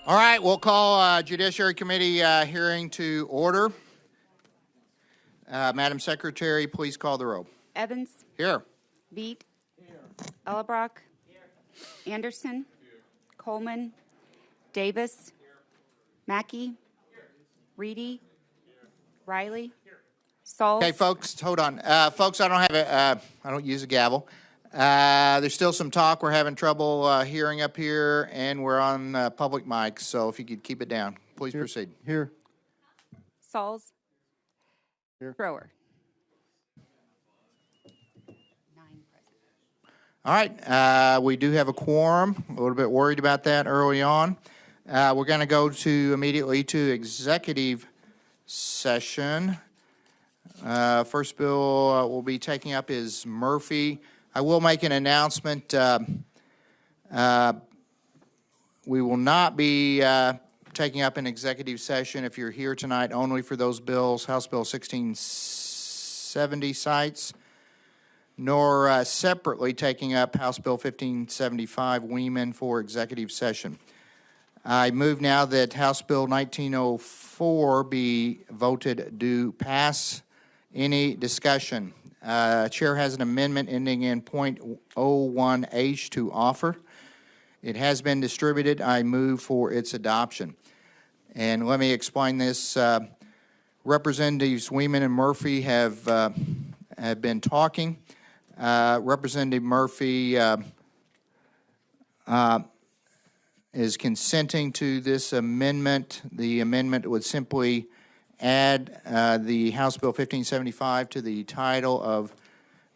All right, we'll call Judiciary Committee hearing to order. Madam Secretary, please call the roll. Evans. Here. Beat. Here. Ellabrock. Here. Anderson. Here. Coleman. Davis. Here. Mackey. Here. Reedy. Here. Riley. Here. Sauls. Okay, folks, hold on. Folks, I don't have I don't use a gavel. There's still some talk. We're having trouble hearing up here, and we're on public mics, so if you could keep it down. Please proceed. Here. Sauls. Here. Thrower. 9 present. All right, we do have a quorum. A little bit worried about that early on. We're going to go immediately to executive session. First bill we'll be taking up is Murphy. I will make an announcement. We will not be taking up an executive session if you're here tonight only for those bills, House Bill 1670 sites, nor separately taking up House Bill 1575 Weeman for executive session. I move now that House Bill 1904 be voted do pass. Any discussion? Chair has an amendment ending in .01H to offer. It has been distributed. I move for its adoption. And let me explain this. Representatives Weeman and Murphy have been talking. Representative Murphy is consenting to this amendment. The amendment would simply add the House Bill 1575 to the title of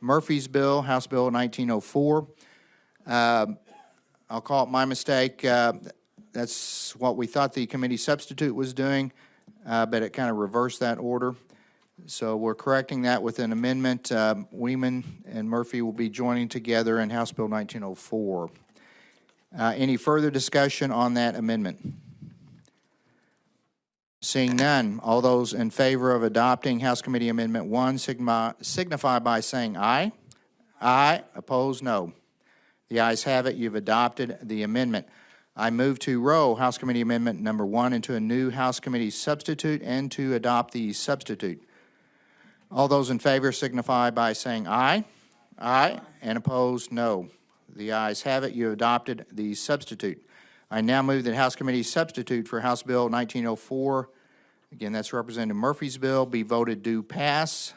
Murphy's bill, House Bill 1904. I'll call it my mistake. That's what we thought the committee substitute was doing, but it kind of reversed that order. So we're correcting that with an amendment. Weeman and Murphy will be joining together in House Bill 1904. Any further discussion on that amendment? Seeing none, all those in favor of adopting House Committee Amendment 1 signify by saying aye. Aye. Opposed, no. The ayes have it. You've adopted the amendment. I move to roll House Committee Amendment number 1 into a new House Committee substitute and to adopt the substitute. All those in favor signify by saying aye. Aye. And opposed, no. The ayes have it. You adopted the substitute. I now move that House Committee substitute for House Bill 1904, again, that's Representative Murphy's bill, be voted do pass.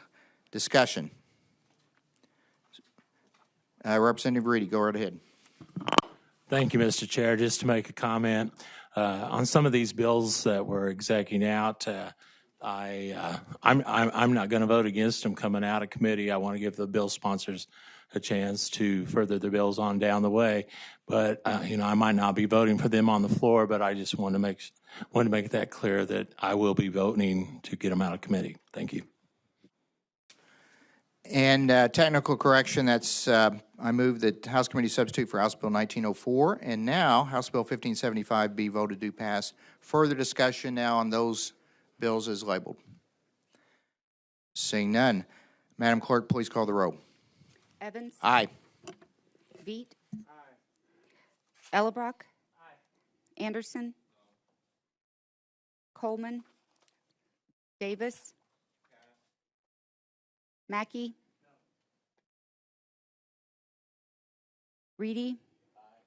Discussion. Representative Reedy, go right ahead. Thank you, Mr. Chair. Just to make a comment on some of these bills that we're executing out, I'm not going to vote against them coming out of committee. I want to give the bill sponsors a chance to further their bills on down the way. But I might not be voting for them on the floor, but I just want to make that clear that I will be voting to get them out of committee. Thank you. And technical correction, that's I move that House Committee substitute for House Bill 1904, and now House Bill 1575 be voted do pass. Further discussion now on those bills as labeled. Seeing none, Madam Clerk, please call the roll. Evans. Aye. Beat. Aye. Ellabrock. Aye. Anderson. Coleman. Davis. Aye. Mackey. No. Reedy. Aye.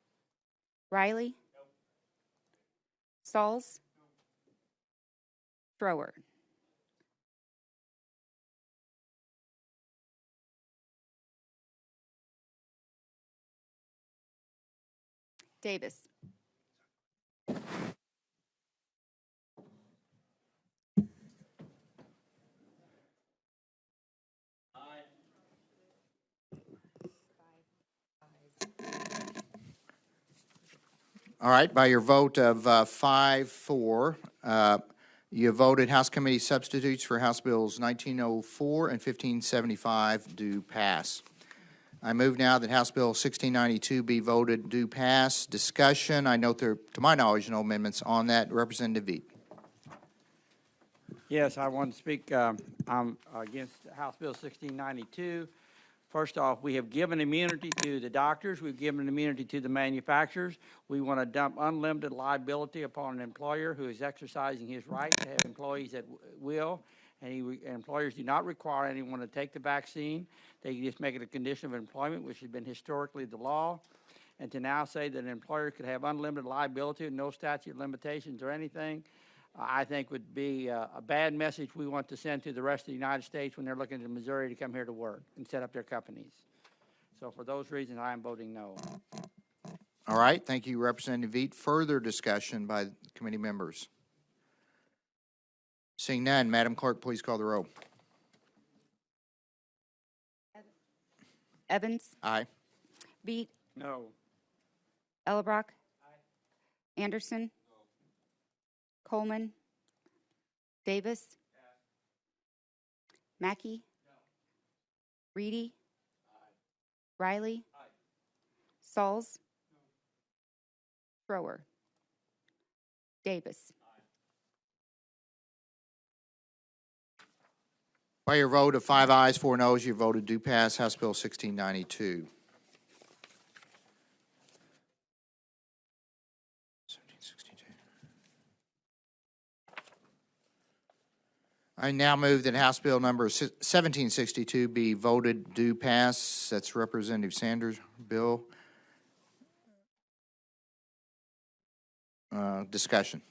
Riley. Nope. Sauls. Nope. Thrower. Davis. Aye. All right, by your vote of 5-4, you voted House Committee substitutes for House Bills 1904 and 1575 do pass. I move now that House Bill 1692 be voted do pass. Discussion. I note there, to my knowledge, no amendments on that. Representative Veet. Yes, I want to speak I'm against House Bill 1692 First off, we have given immunity to the doctors. We've given immunity to the manufacturers. We want to dump unlimited liability upon an employer who is exercising his right to have employees at will. And employers do not require anyone to take the vaccine. They just make it a condition of employment, which has been historically the law. And to now say that an employer could have unlimited liability and no statute of limitations or anything, I think would be a bad message we want to send to the rest of the United States when they're looking to Missouri to come here to work and set up their companies. So for those reasons, I am voting no. All right, thank you, Representative Veet. Further discussion by committee members? Seeing none, Madam Clerk, please call the roll. Evans, Aye. Beat, No. Ellerbrock, Anderson, Coleman, Davis, Mackey, Reedy, Riley, Sauls, Thrower, Davis. By your vote of 5 ayes, 4 noes, you voted do pass House Bill 1692. 1762. I now move that House Bill number 1762 be voted do pass. That's Representative Sanders' bill. Discussion.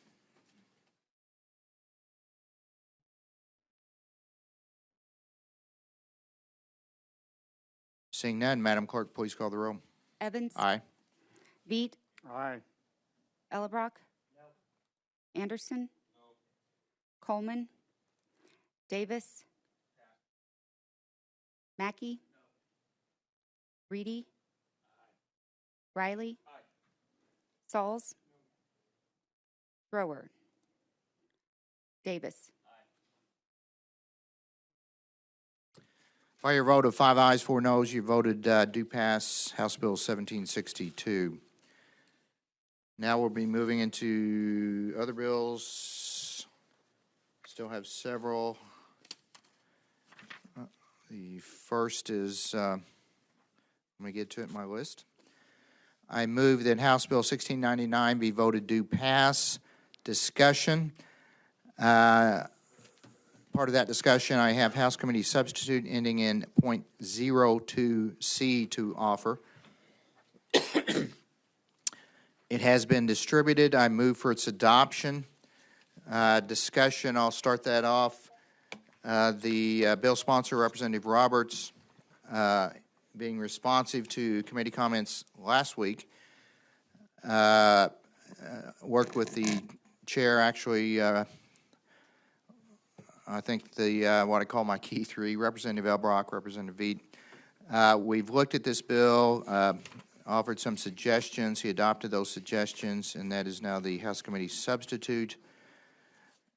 Seeing none, Madam Clerk, please call the roll. Evans, Aye. Beat, Aye. Ellerbrock, Anderson, Coleman, Davis, Mackey, Reedy, Riley, Sauls, Thrower, Davis. By your vote of 5 ayes, 4 noes, you voted do pass House Bill 1762. Now we'll be moving into other bills. Still have several. The first is, let me get to it in my list. I move that House Bill 1699 be voted do pass. Discussion. Part of that discussion, I have House Committee substitute ending in .02C to offer. It has been distributed. I move for its adoption. Discussion, I'll start that off. The bill sponsor, Representative Roberts, being responsive to committee comments last week, worked with the chair, actually, I think the what I call my key three, Representative Elbrock, Representative Veet. We've looked at this bill, offered some suggestions. He adopted those suggestions, and that is now the House Committee substitute.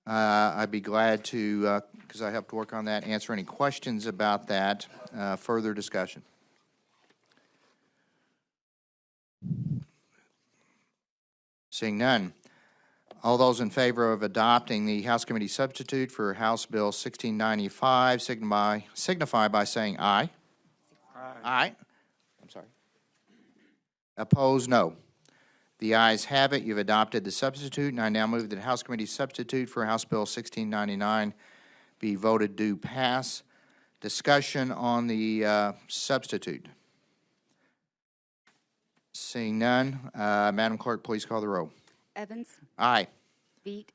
I'd be glad to, because I helped work on that, answer any questions about that. Further discussion. Seeing none. All those in favor of adopting the House Committee substitute for House Bill 1695 signify by saying aye. Aye. Aye. I'm sorry. Opposed, no. The ayes have it. You've adopted the substitute, and I now move that House Committee substitute for House Bill 1699 be voted do pass. Discussion on the substitute. Seeing none, Madam Clerk, please call the roll. Evans, Aye. Beat,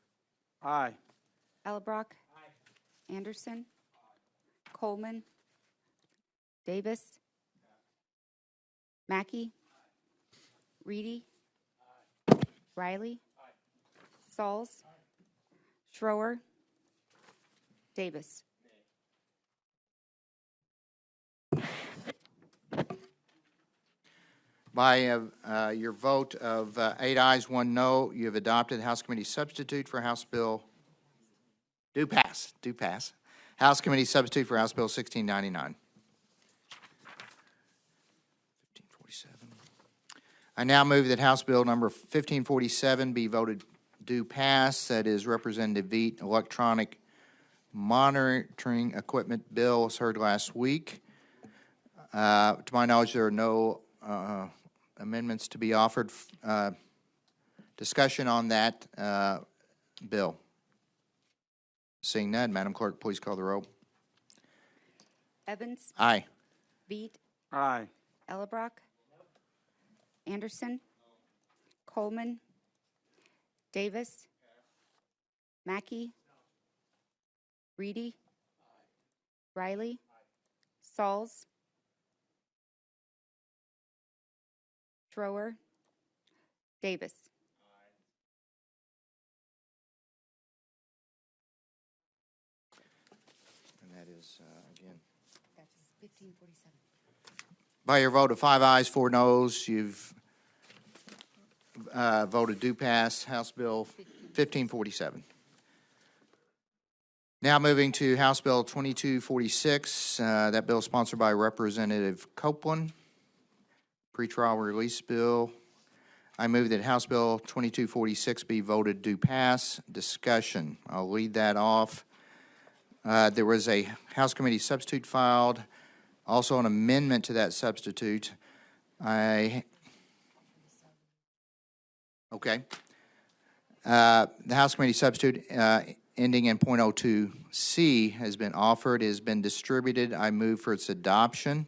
Aye. Ellerbrock, Anderson, Coleman, Davis, Mackey, Reedy, Riley, Sauls, Schroer, Davis. By your vote of 8 ayes, 1 no, you have adopted the House Committee substitute for House Bill. Do pass. House Committee substitute for House Bill 1699. 1547. I now move that House Bill number 1547 be voted do pass. That is Representative Veet, electronic monitoring equipment bill, as heard last week. To my knowledge, there are no amendments to be offered. Discussion on that bill. Seeing none, Madam Clerk, please call the roll. Evans, Aye. Beat, Aye. Ellerbrock, Anderson, Coleman, Davis, Mackey, Reedy, Riley, Sauls, Schroer, Davis. And that is, again. That's 1547. By your vote of 5 ayes, 4 noes, you've voted do pass House Bill 1547. Now moving to House Bill 2246. That bill is sponsored by Representative Copeland. Pretrial release bill. I move that House Bill 2246 be voted do pass. Discussion. I'll lead that off. There was a House Committee substitute filed. Also an amendment to that substitute. Okay. The House Committee substitute ending in .02C has been offered, has been distributed. I move for its adoption.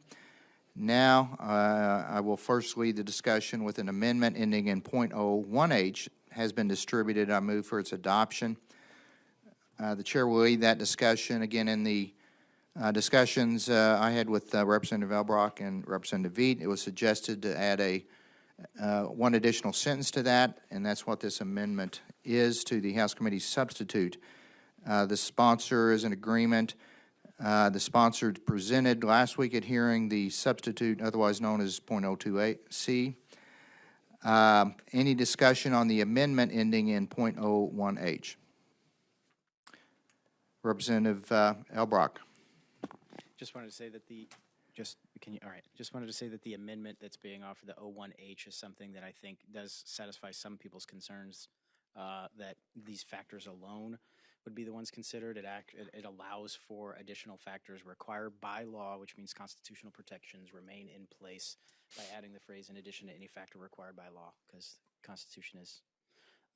Now, I will first lead the discussion with an amendment ending in .01H has been distributed. I move for its adoption. The chair will lead that discussion. Again, in the discussions I had with Representative Elbrock and Representative Veet, it was suggested to add a one additional sentence to that, and that's what this amendment is to the House Committee substitute. The sponsor is in agreement. The sponsor presented last week at hearing the substitute, otherwise known as .028C. Any discussion on the amendment ending in .01H? Representative Elbrock. Just wanted to say that Just wanted to say that the amendment that's being offered, the 01H, is something that I think does satisfy some people's concerns that these factors alone would be the ones considered. It allows for additional factors required by law, which means constitutional protections remain in place by adding the phrase "in addition to any factor required by law," because the Constitution is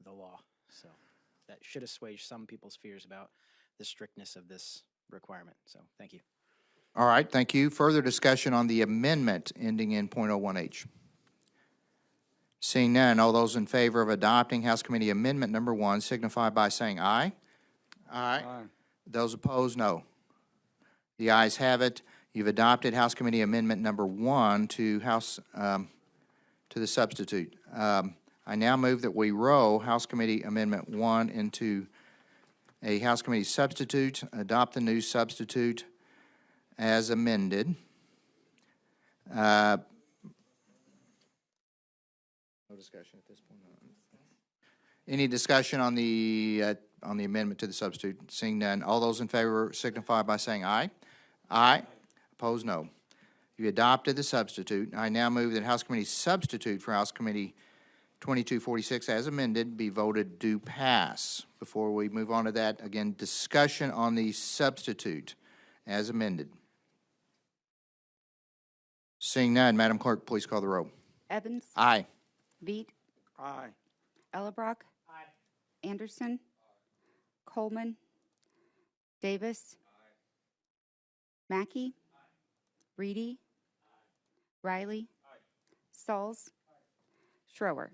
the law. So that should assuage some people's fears about the strictness of this requirement. So thank you. All right, thank you. Further discussion on the amendment ending in .01H. Seeing none, all those in favor of adopting House Committee Amendment Number 1 signify by saying aye. Aye. Those opposed, no. The ayes have it. You've adopted House Committee Amendment Number 1 to the substitute. I now move that we roll House Committee Amendment 1 into a House Committee substitute, adopt the new substitute as amended. No discussion at this point. Any discussion on the amendment to the substitute? Seeing none, all those in favor signify by saying aye. Aye. Opposed, no. You adopted the substitute. I now move that House Committee substitute for House Committee 2246 as amended be voted do pass. Before we move on to that, again, discussion on the substitute as amended. Seeing none, Madam Clerk, please call the roll. Evans, Aye. Beat, Aye. Ellerbrock, Anderson, Coleman, Davis, Mackey, Reedy, Riley, Sauls, Schroer.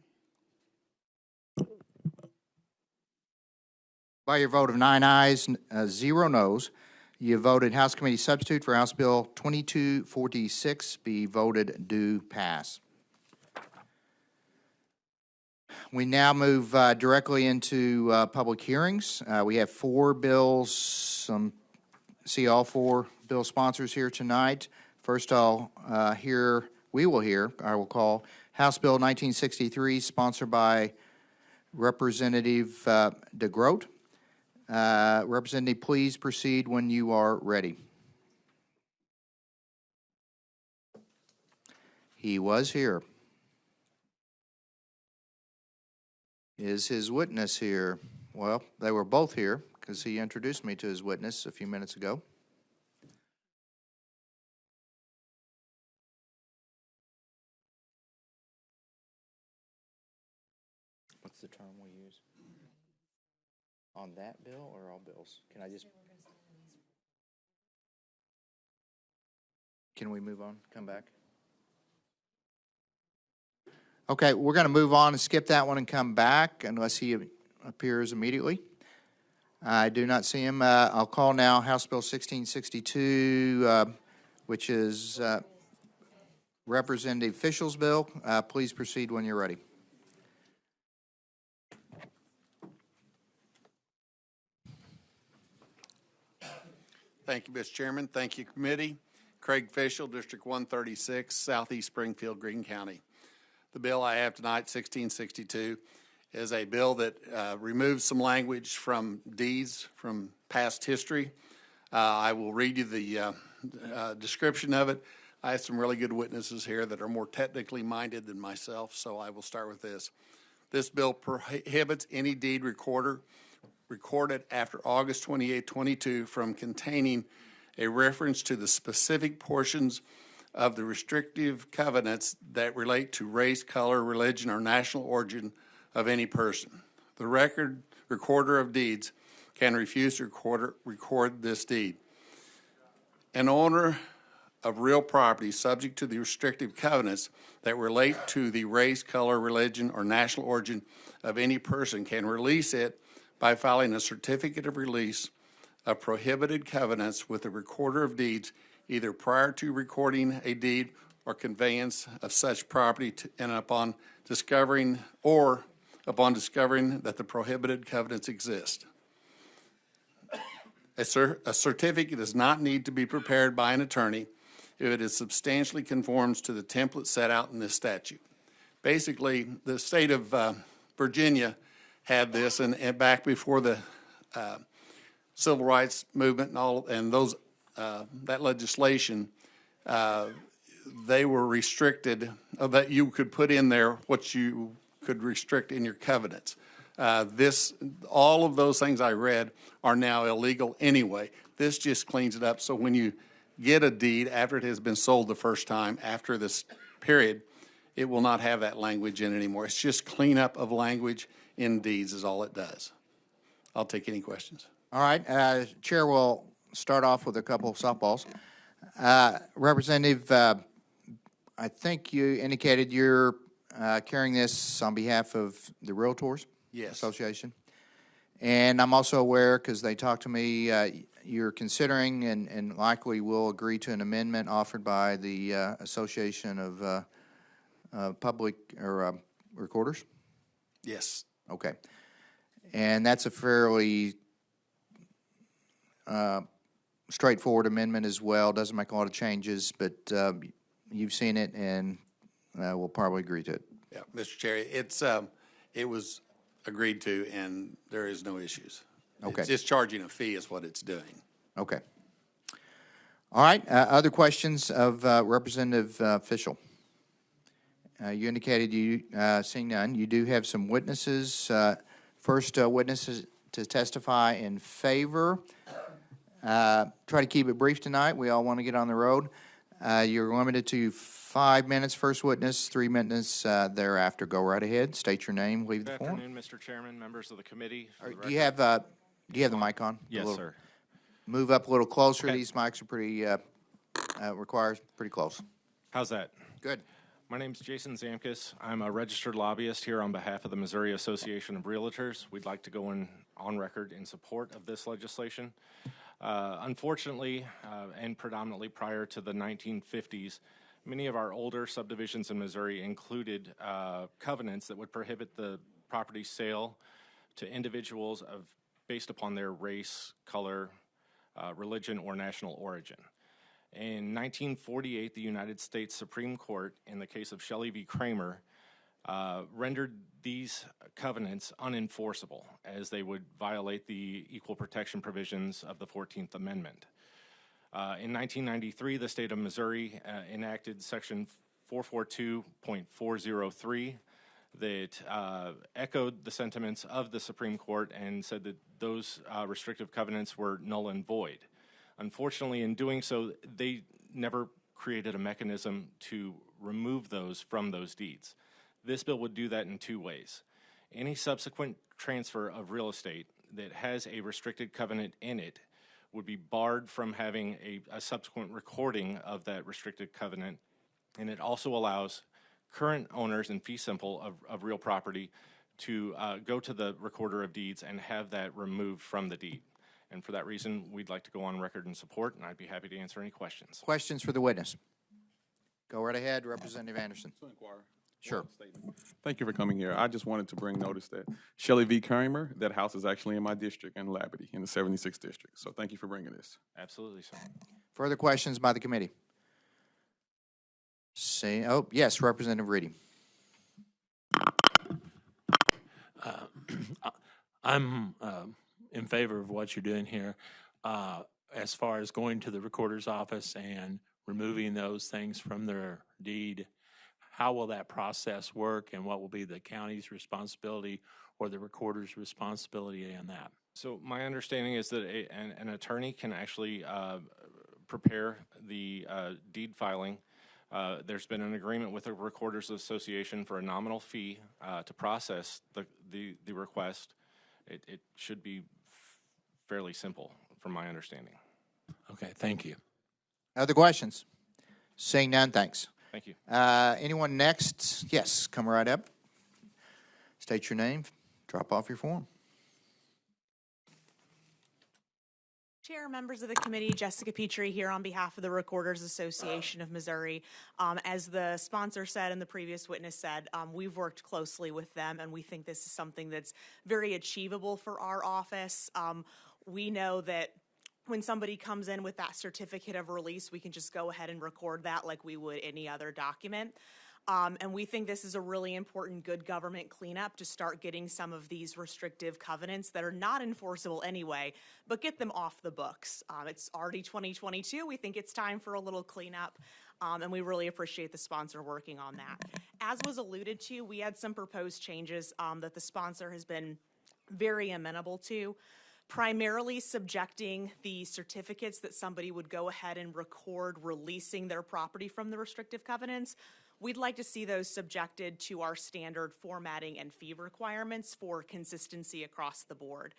By your vote of 9 ayes, 0 noes, you voted House Committee substitute for House Bill 2246 be voted do pass. We now move directly into public hearings. We have 4 bills. See all 4 bill sponsors here tonight. First, I will call House Bill 1963, sponsored by Representative DeGroat. Representative, please proceed when you are ready. He was here. Is his witness here? Well, they were both here because he introduced me to his witness a few minutes ago. the term we use? On that bill or all bills? Can I just? Can we move on, come back? Okay, we're going to move on and skip that one and come back unless he appears immediately. I do not see him. I'll call now House Bill 1662, which is Representative Fischel's bill. Please proceed when you're ready. Thank you, Mr. Chairman. Thank you, committee. Craig Fischel, District 136, Southeast Springfield, Greene County. The bill I have tonight, 1662, is a bill that removes some language from deeds from past history. I will read you the description of it. I have some really good witnesses here that are more technically minded than myself, so I will start with this. This bill prohibits any deed recorded after August 28, 22 from containing a reference to the specific portions of the restrictive covenants that relate to race, color, religion, or national origin of any person. The recorder of deeds can refuse to record this deed. An owner of real property subject to the restrictive covenants that relate to the race, color, religion, or national origin of any person can release it by filing a certificate of release of prohibited covenants with the recorder of deeds either prior to recording a deed or conveyance of such property and upon discovering that the prohibited covenants exist. A certificate does not need to be prepared by an attorney if it is substantially conforms to the template set out in this statute. Basically, the state of Virginia had this, and back before the civil rights movement and those that legislation, they were restricted that you could put in there what you could restrict in your covenants. All of those things I read are now illegal anyway. This just cleans it up. So when you get a deed after it has been sold the first time, after this period, it will not have that language in anymore. It's just cleanup of language in deeds is all it does. I'll take any questions. All right, Chair will start off with a couple of softballs. Representative, I think you indicated you're carrying this on behalf of the Realtors Association. And I'm also aware, because they talked to me, you're considering and likely will agree to an amendment offered by the Association of Public or Recorders? Yes. Okay. And that's a fairly straightforward amendment as well. Doesn't make a lot of changes, but you've seen it and we'll probably agree to it. Yeah, Mr. Chair, it was agreed to, and there is no issues. Okay. It's just charging a fee is what it's doing. Okay. All right. Other questions of Representative Fischel? You indicated you, seeing none, you do have some witnesses. First witnesses to testify in favor. Try to keep it brief tonight. We all want to get on the road. You're limited to 5 minutes. First witness, 3 minutes thereafter. Go right ahead. State your name. Leave the Good floor. afternoon, Mr. Chairman, members of the committee. Do you have the mic on? Yes, sir. Move up a little closer. Okay. These mics are pretty requires pretty close. How's that? Good. My name's Jason Zamkis. I'm a registered lobbyist here on behalf of the Missouri Association of Realtors. We'd like to go on record in support of this legislation. Unfortunately, and predominantly prior to the 1950s, many of our older subdivisions in Missouri included covenants that would prohibit the property sale to individuals based upon their race, color, religion, or national origin. In 1948, the United States Supreme Court, in the case of Shelley v. Kramer, rendered these covenants unenforceable, as they would violate the equal protection provisions of the 14th Amendment. In 1993, the state of Missouri enacted Section 442.403 that echoed the sentiments of the Supreme Court and said that those restrictive covenants were null and void. Unfortunately, in doing so, they never created a mechanism to remove those from those deeds. This bill would do that in two ways. Any subsequent transfer of real estate that has a restricted covenant in it would be barred from having a subsequent recording of that restricted covenant. And it also allows current owners in fee simple of real property to go to the recorder of deeds and have that removed from the deed. And for that reason, we'd like to go on record in support, and I'd be happy to answer any questions. Questions for the witness? Go right ahead, Representative Anderson. To inquire. Sure. Thank you for coming here. I just wanted to bring notice that Shelley V. Kramer, that house is actually in my district in Labadie in the 76th district. So thank you for bringing this. Absolutely, sir. Further questions by the committee? Yes, Representative Reedy. I'm in favor of what you're doing here. As far as going to the recorder's office and removing those things from their deed, how will that process work, and what will be the county's responsibility or the recorder's responsibility in that? So my understanding is that an attorney can actually prepare the deed filing. There's been an agreement with the Recorders Association for a nominal fee to process the request. It should be fairly simple, from my understanding. Okay, thank you. Other questions? Seeing none, thanks. Thank you. Anyone next? Yes, come right up. State your name. Drop off your form. Chair, members of the committee, Jessica Petrie here on behalf of the Recorders Association of Missouri. As the sponsor said and the previous witness said, we've worked closely with them, and we think this is something that's very achievable for our office. We know that when somebody comes in with that certificate of release, we can just go ahead and record that like we would any other document. And we think this is a really important good government cleanup to start getting some of these restrictive covenants that are not enforceable anyway, but get them off the books. It's already 2022. We think it's time for a little cleanup, and we really appreciate the sponsor working on that. As was alluded to, we had some proposed changes that the sponsor has been very amenable to, primarily subjecting the certificates that somebody would go ahead and record releasing their property from the restrictive covenants. We'd like to see those subjected to our standard formatting and fee requirements for consistency across the board.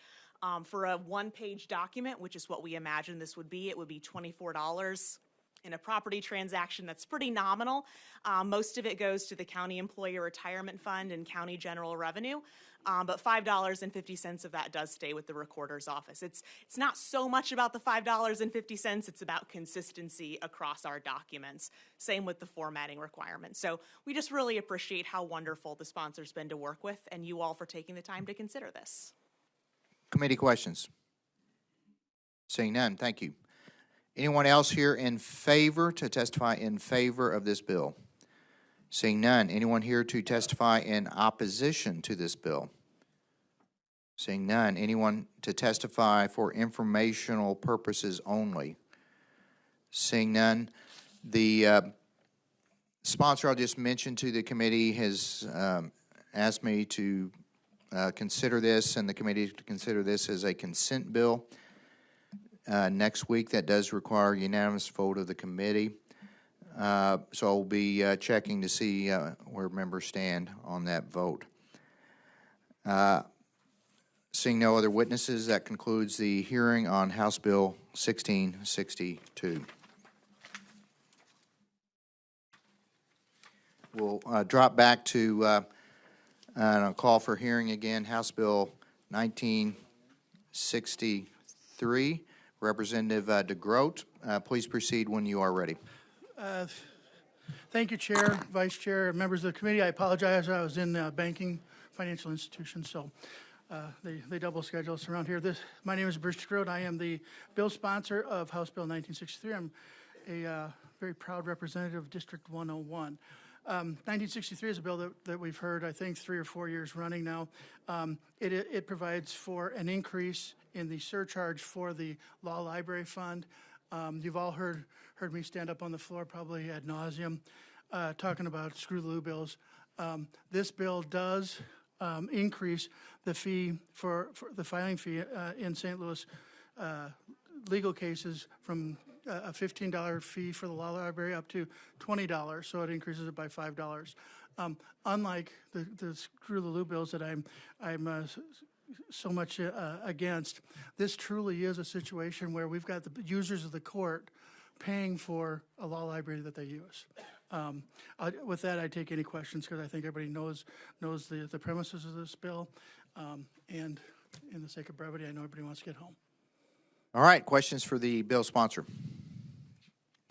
For a one-page document, which is what we imagine this would be, it would be $24. In a property transaction, that's pretty nominal. Most of it goes to the county employee retirement fund and county general revenue, but $5.50 of that does stay with the recorder's office. It's not so much about the $5.50, it's about consistency across our documents. Same with the formatting requirements. So we just really appreciate how wonderful the sponsor's been to work with, and you all for taking the time to consider this. Committee questions? Seeing none, thank you. Anyone else here in favor to testify in favor of this bill? Seeing none. Anyone here to testify in opposition to this bill? Seeing none. Anyone to testify for informational purposes only? Seeing none. The sponsor I'll just mention to the committee has asked me to consider this and the committee to consider this as a consent bill. Next week, that does require unanimous vote of the committee. So I'll be checking to see where members stand on that vote. Seeing no other witnesses, that concludes the hearing on House Bill 1662. We'll drop back to and I'll call for hearing again, House Bill 1963. Representative DeGroat, please proceed when you are ready. Thank you, Chair, Vice Chair, members of the committee. I apologize. I was in banking financial institutions, so they double schedule us around here. My name is Bruce DeGroat. I am the bill sponsor of House Bill 1963. I'm a very proud representative of District 101. 1963 is a bill that we've heard, I think, 3 or 4 years running now. It provides for an increase in the surcharge for the Law Library Fund. You've all heard me stand up on the floor probably ad nauseum talking about screw-the-loo bills. This bill does increase the fee for the filing fee in St. Louis legal cases from a $15 fee for the law library up to $20, so it increases it by $5. Unlike the screw the loo bills that I'm so much against, this truly is a situation where we've got the users of the court paying for a law library that they use. With that, I take any questions because I think everybody knows the premises of this bill. And in the sake of brevity, I know everybody wants to get home. All right, questions for the bill sponsor?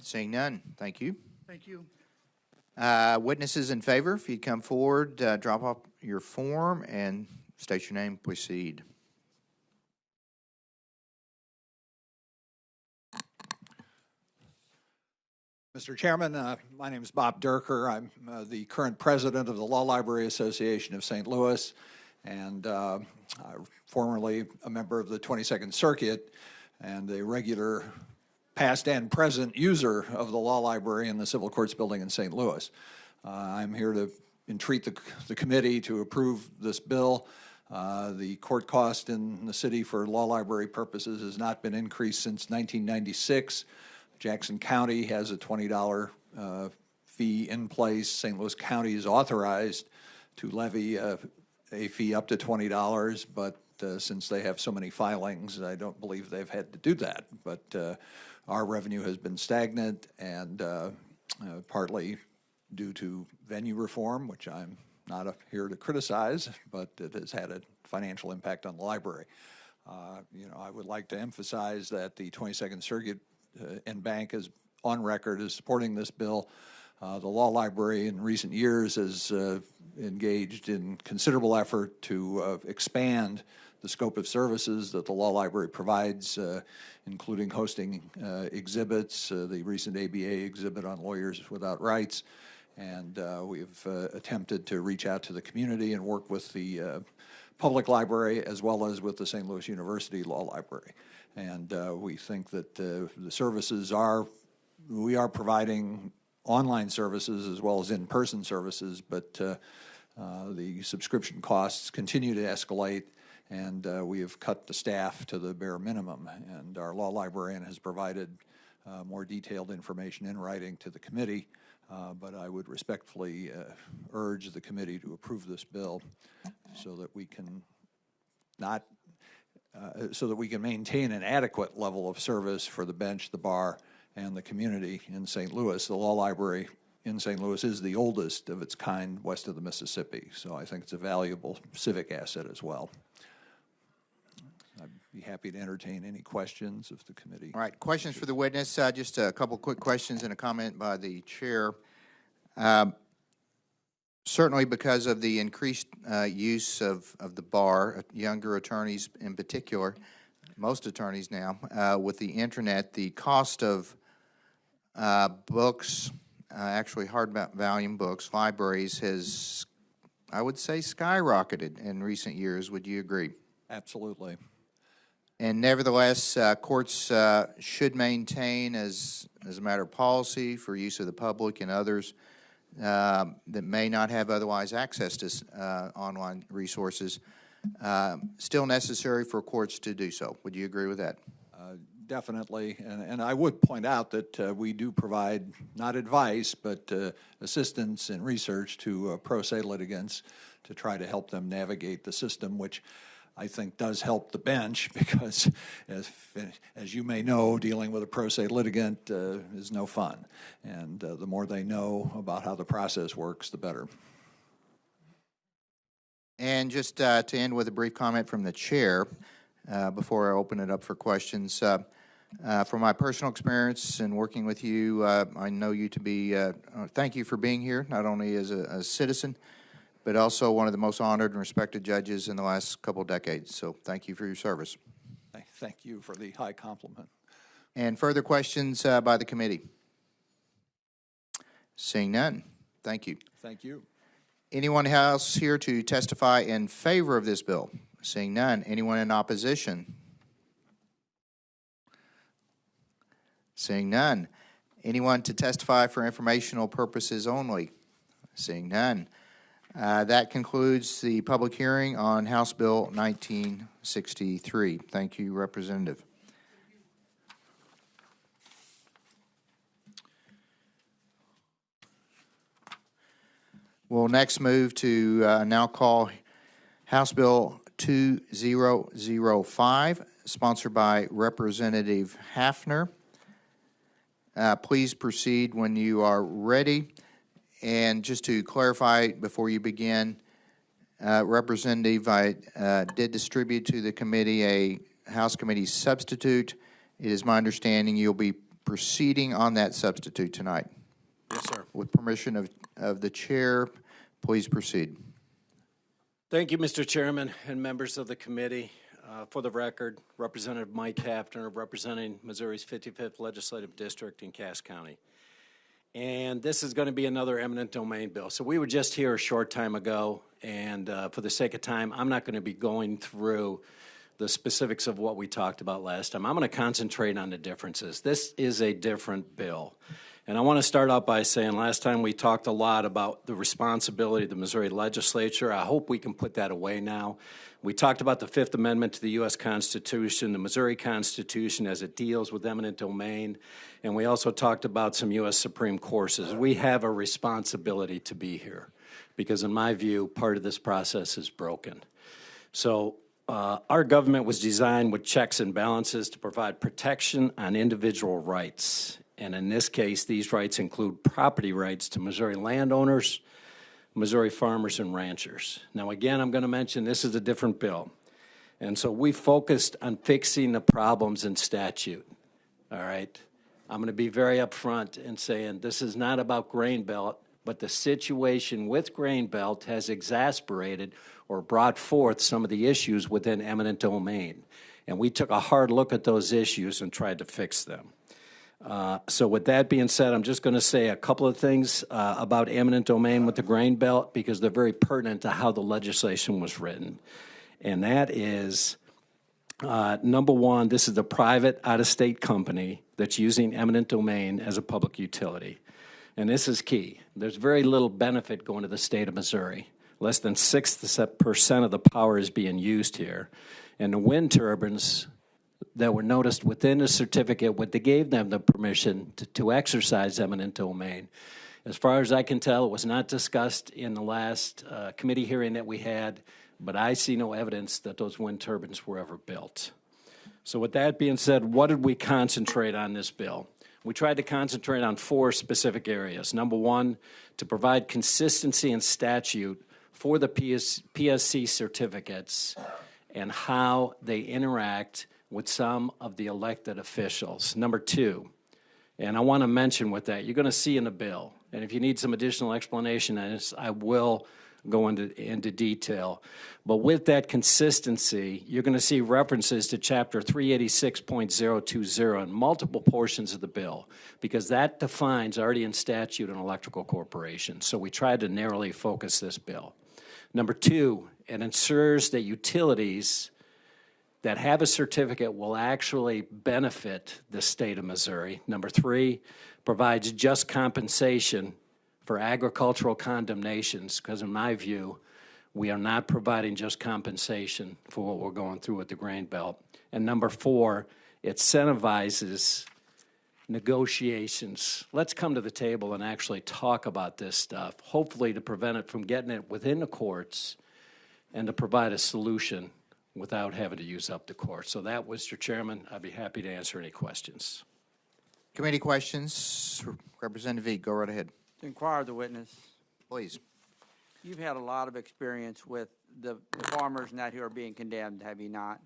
Seeing none, thank you. Thank you. Witnesses in favor, if you'd come forward, drop off your form and state your name, proceed. Mr. Chairman, my name is Bob Durker. I'm the current president of the Law Library Association of St. Louis, and formerly a member of the 22nd Circuit and a regular past and present user of the law library in the Civil Courts building in St. Louis. I'm here to entreat the committee to approve this bill. The court cost in the city for law library purposes has not been increased since 1996. Jackson County has a $20 fee in place. St. Louis County is authorized to levy a fee up to $20, but since they have so many filings, I don't believe they've had to do that. But our revenue has been stagnant, and partly due to venue reform, which I'm not here to criticize, but it has had a financial impact on the library. I would like to emphasize that the 22nd Circuit and Bank is on record as supporting this bill. The law library in recent years has engaged in considerable effort to expand the scope of services that the law library provides, including hosting exhibits, the recent ABA exhibit on lawyers without rights. And we've attempted to reach out to the community and work with the public library as well as with the St. Louis University Law Library. And we think that the services we are providing online services as well as in-person services, but the subscription costs continue to escalate, and we have cut the staff to the bare minimum. And our law librarian has provided more detailed information in writing to the committee, but I would respectfully urge the committee to approve this bill so that we can maintain an adequate level of service for the bench, the bar, and the community in St. Louis. The law library in St. Louis is the oldest of its kind west of the Mississippi, so I think it's a valuable civic asset as well. I'd be happy to entertain any questions of the committee. All right, questions for the witness. Just a couple quick questions and a comment by the chair. Certainly because of the increased use of the bar, younger attorneys in particular, most attorneys now, with the internet, the cost of books, actually hard volume books, libraries has, I would say, skyrocketed in recent years. Would you agree? Absolutely. And nevertheless, courts should maintain, as a matter of policy, for use of the public and others that may not have otherwise access to online resources, still necessary for courts to do so. Would you agree with that? Definitely, and I would point out that we do provide not advice, but assistance and research to pro se litigants to try to help them navigate the system, which I think does help the bench because, as you may know, dealing with a pro se litigant is no fun, and the more they know about how the process works, the better. And just to end with a brief comment from the chair before I open it up for questions. From my personal experience in working with you, I know you to be, thank you for being here, not only as a citizen, but also one of the most honored and respected judges in the last couple of decades. So thank you for your service. Thank you for the high compliment. And further questions by the committee? Seeing none, thank you. Thank you. Anyone else here to testify in favor of this bill? Seeing none. Anyone in opposition? Seeing none. Anyone to testify for informational purposes only? Seeing none. That concludes the public hearing on House Bill 1963. Thank you, Representative. We'll next move to now call House Bill 2005, sponsored by Representative Hafner. Please proceed when you are ready. And just to clarify before you begin, Representative, I did distribute to the committee a House Committee substitute. It is my understanding you'll be proceeding on that substitute tonight. Yes, sir. With permission of the chair, please proceed. Thank you, Mr. Chairman and members of the committee. For the record, Representative Mike Hafner, representing Missouri's 55th Legislative District in Cass County. And this is going to be another eminent domain bill. So we were just here a short time ago, and for the sake of time, I'm not going to be going through the specifics of what we talked about last time. I'm going to concentrate on the differences. This is a different bill. And I want to start out by saying last time we talked a lot about the responsibility of the Missouri legislature. I hope we can put that away now. We talked about the Fifth Amendment to the U.S. Constitution, the Missouri Constitution as it deals with eminent domain, and we also talked about some U.S. Supreme courses. We have a responsibility to be here because, in my view, part of this process is broken. So our government was designed with checks and balances to provide protection on individual rights. And in this case, these rights include property rights to Missouri landowners, Missouri farmers and ranchers. Now, again, I'm going to mention this is a different bill. And so we focused on fixing the problems in statute, all right? I'm going to be very upfront in saying this is not about grain belt, but the situation with grain belt has exasperated or brought forth some of the issues within eminent domain. And we took a hard look at those issues and tried to fix them. So with that being said, I'm just going to say a couple of things about eminent domain with the grain belt because they're very pertinent to how the legislation was written. And that is, number one, this is a private out-of-state company that's using eminent domain as a public utility. And this is key. There's very little benefit going to the state of Missouri. Less than 6% of the power is being used here. And the wind turbines that were noticed within the certificate, what they gave them the permission to exercise eminent domain. As far as I can tell, it was not discussed in the last committee hearing that we had, but I see no evidence that those wind turbines were ever built. So with that being said, what did we concentrate on this bill? We tried to concentrate on 4 specific areas. Number one, to provide consistency in statute for the PSC certificates and how they interact with some of the elected officials. Number 2, and I want to mention with that, you're going to see in the bill, and if you need some additional explanation on this, I will go into detail. But with that consistency, you're going to see references to Chapter 386.020 in multiple portions of the bill, because that defines already in statute an electrical corporation. So we tried to narrowly focus this bill. Number 2, it ensures that utilities that have a certificate will actually benefit the state of Missouri. Number 3, provides just compensation for agricultural condemnations, because in my view, we are not providing just compensation for what we're going through with the grain belt. And number 4, it incentivizes negotiations. Let's come to the table and actually talk about this stuff, hopefully to prevent it from getting it within the courts and to provide a solution without having to use up the court. So that, Mr. Chairman, I'd be happy to answer any questions. Committee questions. Representative V, go right ahead. To inquire of the witness, Please. you've had a lot of experience with the farmers and that who are being condemned, have you not?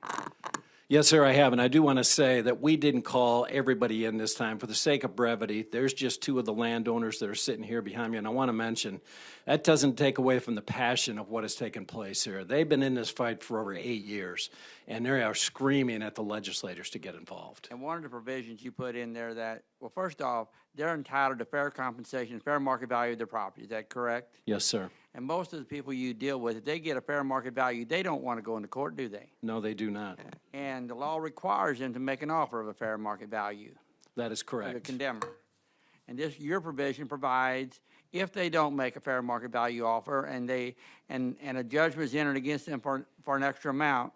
Yes, sir, I have. And I do want to say that we didn't call everybody in this time. For the sake of brevity, there's just 2 of the landowners that are sitting here behind me. And I want to mention, that doesn't take away from the passion of what has taken place here. They've been in this fight for over 8 years, and they are screaming at the legislators to get involved. And one of the provisions you put in there that, well, first off, they're entitled to fair compensation, fair market value of their property. Is that correct? Yes, sir. And most of the people you deal with, if they get a fair market value, they don't want to go into court, do they? No, they do not. And the law requires them to make an offer of a fair market value. That is To the correct. condemner. And this, your provision provides, if they don't make a fair market value offer and a judgment is entered against them for an extra amount,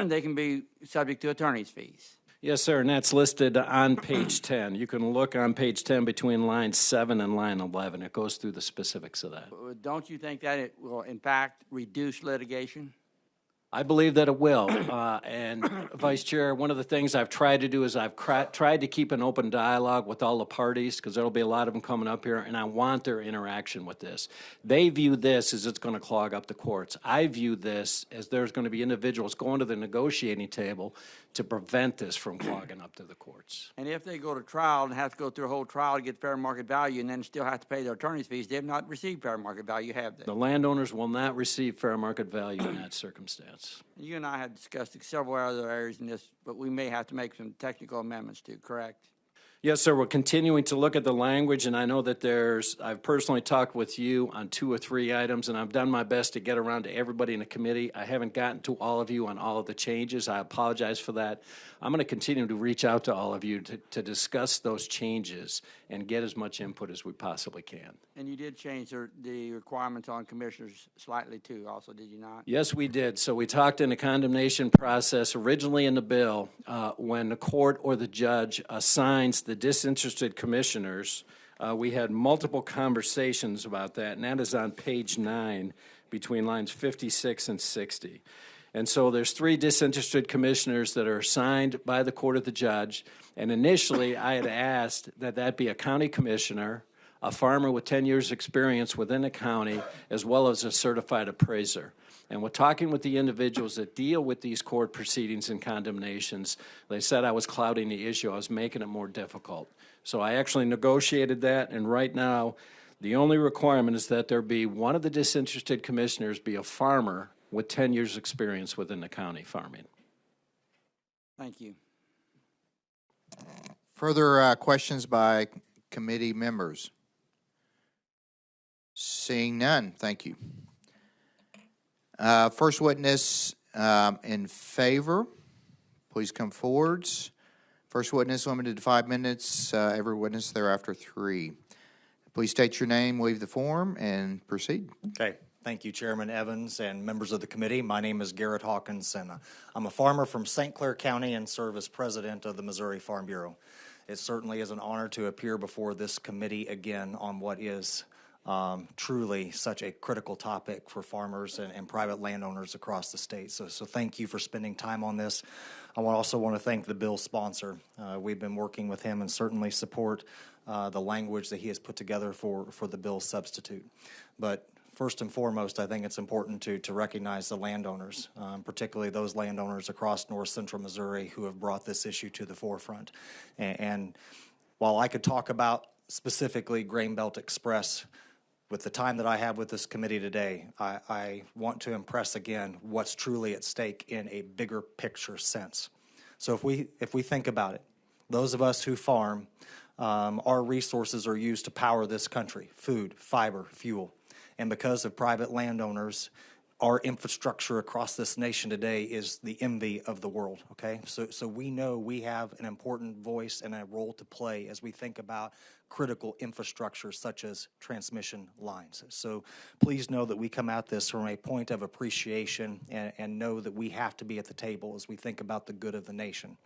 they can be subject to attorney's fees. Yes, sir, and that's listed on page 10. You can look on page 10 between line 7 and line 11. It goes through the specifics of that. Don't you think that it will, in fact, reduce litigation? I believe that it will. And Vice Chair, one of the things I've tried to do is I've tried to keep an open dialogue with all the parties, because there'll be a lot of them coming up here, and I want their interaction with this. They view this as it's going to clog up the courts. I view this as there's going to be individuals going to the negotiating table to prevent this from clogging up to the courts. And if they go to trial and have to go through a whole trial to get fair market value and then still have to pay their attorney's fees, they have not received fair market value, have they? The landowners will not receive fair market value in that circumstance. You and I have discussed several other areas in this, but we may have to make some technical amendments too, correct? Yes, sir. We're continuing to look at the language, and I know that I've personally talked with you on 2 or 3 items, and I've done my best to get around to everybody in the committee. I haven't gotten to all of you on all of the changes. I apologize for that. I'm going to continue to reach out to all of you to discuss those changes and get as much input as we possibly can. And you did change the requirements on commissioners slightly too, also, did you not? Yes, we did. So we talked in the condemnation process originally in the bill when the court or the judge assigns the disinterested commissioners. We had multiple conversations about that, and that is on page 9 between lines 56 and 60. And so there's 3 disinterested commissioners that are assigned by the court or the judge. And initially, I had asked that be a county commissioner, a farmer with 10 years' experience within the county, as well as a certified appraiser. And we're talking with the individuals that deal with these court proceedings and condemnations. They said I was clouding the issue. I was making it more difficult. So I actually negotiated that, and right now, the only requirement is that there be one of the disinterested commissioners be a farmer with 10 years' experience within the county farming. Thank you. Further questions by committee members? Seeing none, thank you. First witness in favor, please come forwards. First witness limited to 5 minutes, every witness thereafter 3. Please state your name, waive the form, and proceed. Okay. Thank you, Chairman Evans and members of the committee. My name is Garrett Hawkins, and I'm a farmer from St. Clair County and serve as president of the Missouri Farm Bureau. It certainly is an honor to appear before this committee again on what is truly such a critical topic for farmers and private landowners across the state. So thank you for spending time on this. I also want to thank the bill sponsor. We've been working with him and certainly support the language that he has put together for the bill substitute. But first and foremost, I think it's important to recognize the landowners, particularly those landowners across north central Missouri who have brought this issue to the forefront. And while I could talk about specifically Grain Belt Express, with the time that I have with this committee today, I want to impress again what's truly at stake in a bigger picture sense. So if we think about it, those of us who farm, our resources are used to power this country: food, fiber, fuel. And because of private landowners, our infrastructure across this nation today is the envy of the world, okay? So we know we have an important voice and a role to play as we think about critical infrastructure such as transmission lines. So please know that we come at this from a point of appreciation and know that we have to be at the table as we think about the good of the nation.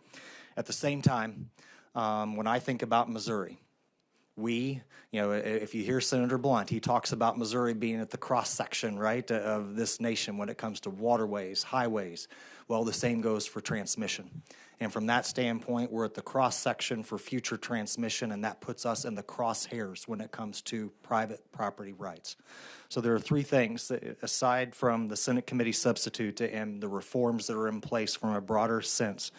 At the same time, when I think about Missouri, if you hear Senator Blunt, he talks about Missouri being at the cross-section, right, of this nation when it comes to waterways, highways. Well, the same goes for transmission. And from that standpoint, we're at the cross-section for future transmission, and that puts us in the crosshairs when it comes to private property rights. So there are 3 things, that, aside from the Senate committee substitute and the reforms that are in place from a broader sense,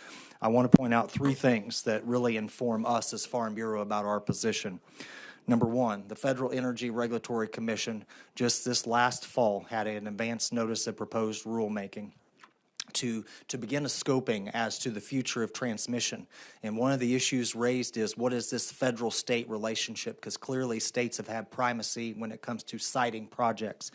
I want to point out 3 things that really inform us as Farm Bureau about our position. Number 1, the Federal Energy Regulatory Commission just this last fall had an advance notice of proposed rulemaking to begin a scoping as to the future of transmission. And one of the issues raised is, what is this federal-state relationship? Because clearly states have had primacy when it comes to siting projects.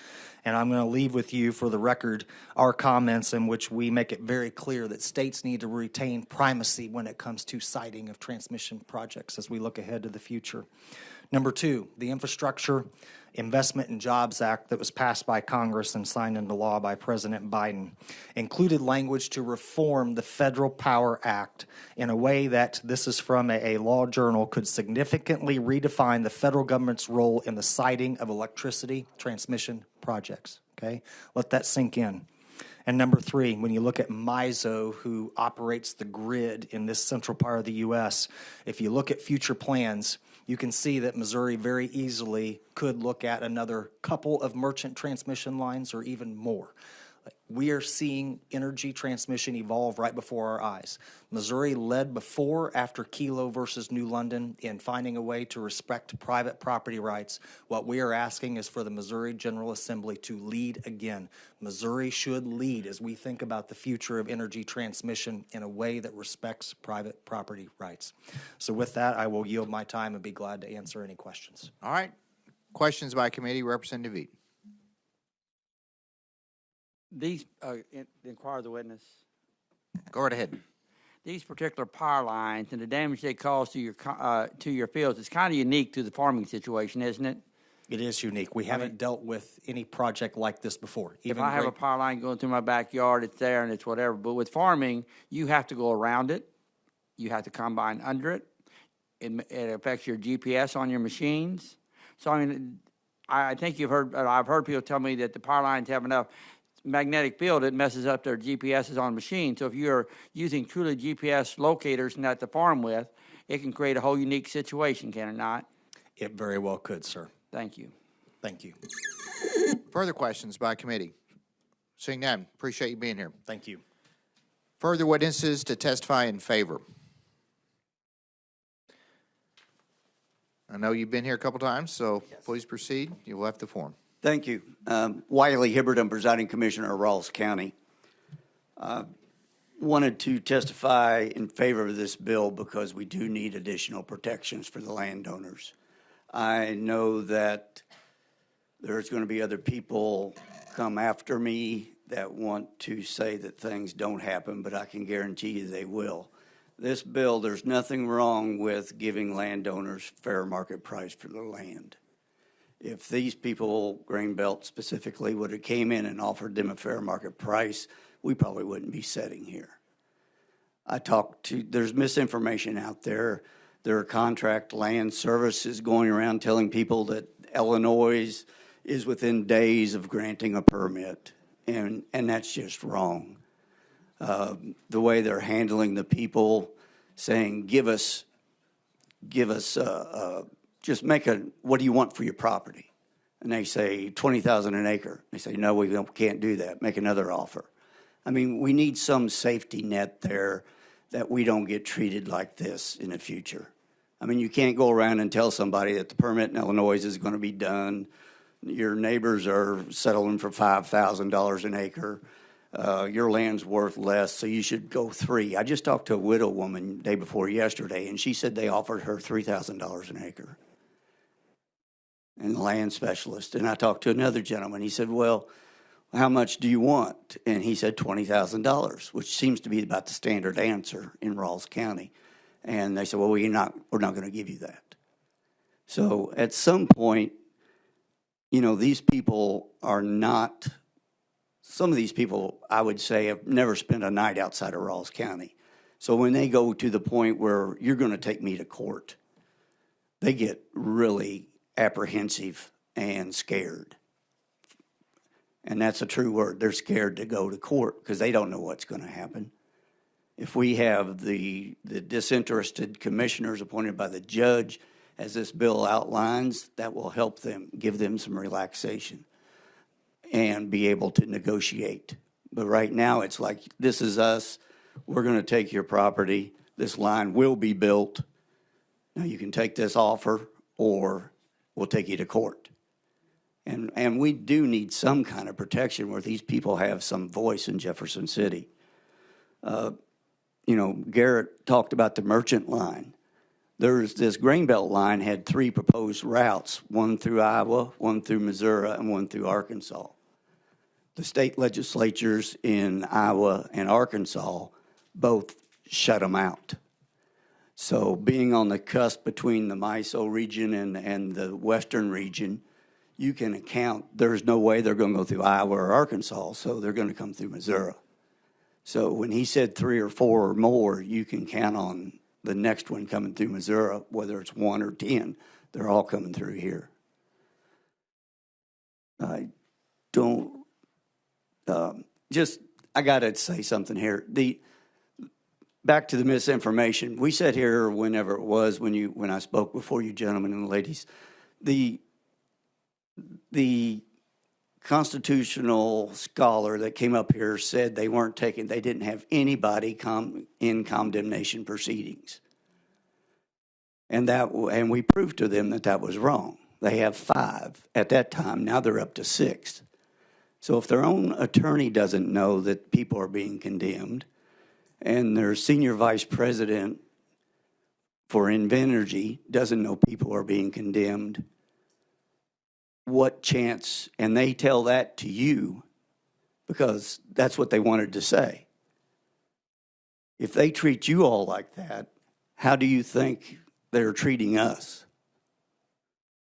And I'm going to leave with you, for the record, our comments in which we make it very clear that states need to retain primacy when it comes to siting of transmission projects as we look ahead to the future. Number two, the Infrastructure Investment and Jobs Act that was passed by Congress and signed into law by President Biden included language to reform the Federal Power Act in a way that, this is from a law journal, could significantly redefine the federal government's role in the siting of electricity transmission projects. Okay? Let that sink in. And number three, when you look at MISO, who operates the grid in this central part of the U.S., if you look at future plans, you can see that Missouri very easily could look at another couple of merchant transmission lines or even more. We are seeing energy transmission evolve right before our eyes. Missouri led before, after Kelo versus New London in finding a way to respect private property rights. What we are asking is for the Missouri General Assembly to lead again. Missouri should lead as we think about the future of energy transmission in a way that respects private property rights. So with that, I will yield my time and be glad to answer any questions. All right. Questions by committee. Representative Eaton. These, inquire the witness. Go right ahead. These particular power lines and the damage they cause to your fields is kind of unique to the farming situation, isn't it? It is unique. We haven't dealt with any project like this before. If I have a power line going through my backyard, it's there and it's whatever. But with farming, you have to go around it. You have to combine under it. It affects your GPS on your machines. So, I mean, I think I've heard people tell me that the power lines have enough magnetic field, it messes up their GPSs on the machine. So if you're using truly GPS locators not to farm with, it can create a whole unique situation, can it not? It very well could, sir. Thank you. Thank you. Further questions by committee? Seeing none, appreciate you being here. Thank you. Further witnesses to testify in favor? I know you've been here a couple times, so please proceed. You'll have the form. Thank you. Wiley Hibbert, I'm presiding commissioner of Rawls County. Wanted to testify in favor of this bill because we do need additional protections for the landowners. I know that there's going to be other people come after me that want to say that things don't happen, but I can guarantee you they will. This bill, there's nothing wrong with giving landowners fair market price for their land. If these people, Grainbelt specifically, would have came in and offered them a fair market price, we probably wouldn't be sitting here. There's misinformation out there. There are contract land services going around telling people that Illinois is within days of granting a permit, and that's just wrong. The way they're handling the people, saying, just what do you want for your property? And they say $20,000 an acre. They say, no, we can't do that. Make another offer. I mean, we need some safety net there that we don't get treated like this in the future. I mean, you can't go around and tell somebody that the permit in Illinois is going to be done. Your neighbors are settling for $5,000 an acre. Your land's worth less, so you should go $3,000. I just talked to a widow woman day before yesterday, and she said they offered her $3,000 an acre. And the land specialist. And I talked to another gentleman. He said, well, how much do you want? And he said $20,000, which seems to be about the standard answer in Rawls County. And they said, well, we're not going to give you that. So at some point, these people are not, some of these people, I would say, have never spent a night outside of Rawls County. So when they go to the point where you're going to take me to court, they get really apprehensive and scared. And that's a true word. They're scared to go to court because they don't know what's going to happen. If we have the disinterested commissioners appointed by the judge, as this bill outlines, that will help them, give them some relaxation and be able to negotiate. But right now it's like, this is us. We're going to take your property. This line will be built. Now you can take this offer or we'll take you to court. And we do need some kind of protection where these people have some voice in Jefferson City. Garrett talked about the merchant line. There's this grain belt line had 3 proposed routes, one through Iowa, one through Missouri, and one through Arkansas. The state legislatures in Iowa and Arkansas both shut them out. So being on the cusp between the MISO region and the western region, you can account, there's no way they're going to go through Iowa or Arkansas, so they're going to come through Missouri. So when he said 3 or 4 or more, you can count on the next one coming through Missouri, whether it's 1 or 10, they're all coming through here. I don't, I got to say something here. Back to the misinformation. We sat here whenever it was when I spoke before you gentlemen and ladies. The constitutional scholar that came up here said they didn't have anybody in condemnation proceedings. And we proved to them that was wrong. They have 5 at that time. Now they're up to 6. So if their own attorney doesn't know that people are being condemned, and their senior vice president for Invenergy doesn't know people are being condemned, what chance, and they tell that to you because that's what they wanted to say. If they treat you all like that, how do you think they're treating us?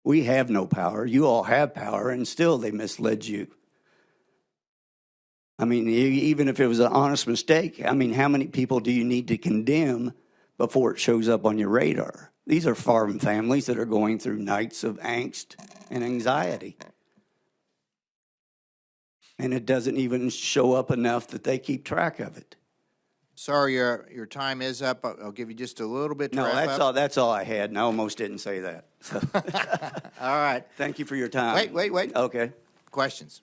We have no power. You all have power, and still they misled you. I mean, even if it was an honest mistake, I mean, how many people do you need to condemn before it shows up on your radar? These are farm families that are going through nights of angst and anxiety. And it doesn't even show up enough that they keep track of it. Sorry, your time is up. I'll give you just a little bit to No, wrap up. that's all I had, and I almost didn't say that. So. All right. Thank you for your time. Wait. Okay. Questions?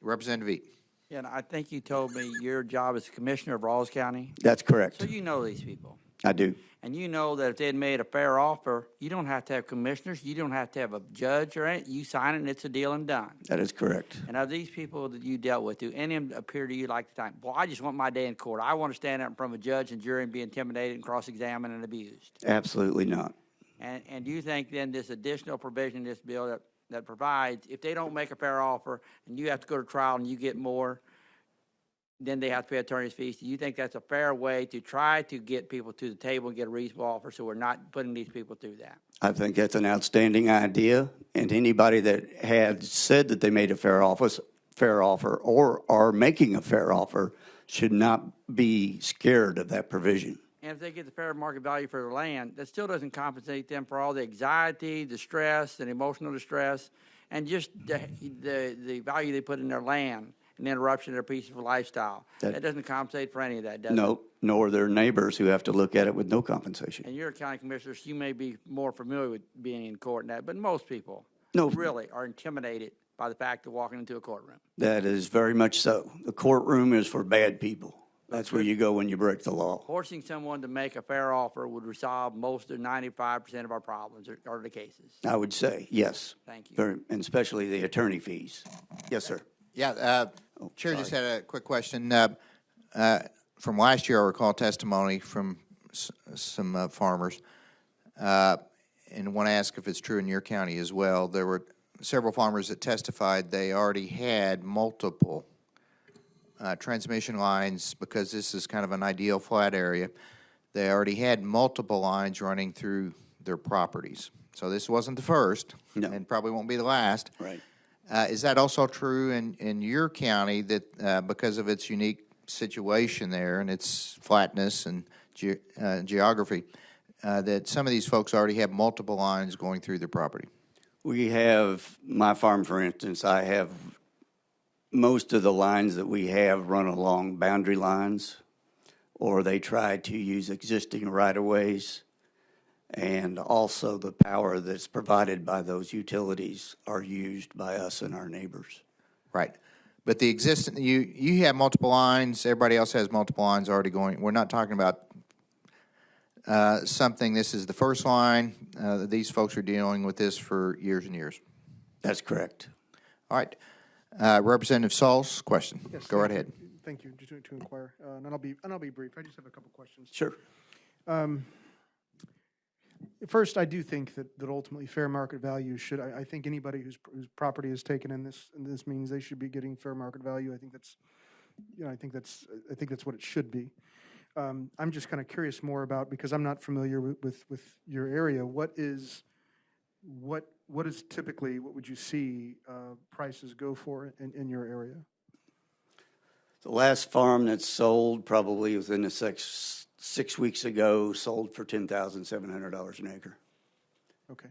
Representative Eaton. Yeah, and I think you told me your job is Commissioner of Rawls County. That's correct. So you know these people. I do. And you know that if they had made a fair offer, you don't have to have commissioners, you don't have to have a judge or anything. You sign it and it's a deal and done. That is correct. And of these people that you dealt with, do any of them appear to you like the time, well, I just want my day in court. I want to stand up in front of a judge and jury and be intimidated and cross-examined and abused? Absolutely not. And do you think then this additional provision in this bill that provides, if they don't make a fair offer and you have to go to trial and you get more, then they have to pay attorney's fees. Do you think that's a fair way to try to get people to the table and get a reasonable offer so we're not putting these people through that? I think that's an outstanding idea, and anybody that had said that they made a fair offer or are making a fair offer should not be scared of that provision. And if they get the fair market value for their land, that still doesn't compensate them for all the anxiety, the stress, and emotional distress, and just the value they put in their land. An interruption of their peaceful lifestyle. That doesn't compensate for any of that, does it? No, nor their neighbors who have to look at it with no compensation. And you're a county commissioner, so you may be more familiar with being in court and that, but most people really are intimidated by the fact of walking into a courtroom. That is very much so. The courtroom is for bad people. That's where you go when you break the law. Forcing someone to make a fair offer would resolve most of 95% of our problems or the cases. I would say, yes. Thank you. And especially the attorney fees. Yes, sir. Yeah, Chair just had a quick question. From last year, I recall testimony from some farmers, and want to ask if it's true in your county as well. There were several farmers that testified they already had multiple transmission lines because this is kind of an ideal flat area. They already had multiple lines running through their properties. So this wasn't the first, and probably won't be the last. Right. Is that also true in your county that because of its unique situation there and its flatness and geography, that some of these folks already have multiple lines going through their property? We have, my farm, for instance, I have most of the lines that we have run along boundary lines, or they try to use existing right-of-ways. And also the power that's provided by those utilities are used by us and our neighbors. Right. But the existing, you have multiple lines, everybody else has multiple lines already going. We're not talking about something, this is the first line. These folks are dealing with this for years and years. That's correct. All right. Representative Sauls, question. Yes, Go right ahead. Thank you. Just to inquire, and I'll be brief. I just have a couple questions. Sure. First, I do think that ultimately fair market value should. I think anybody whose property is taken in this means they should be getting fair market value. I think that's what it should be. I'm just kind of curious more about, because I'm not familiar with your area, what is typically, what would you see prices go for in your area? The last farm that sold probably within the six weeks ago sold for $10,700 an acre. Okay.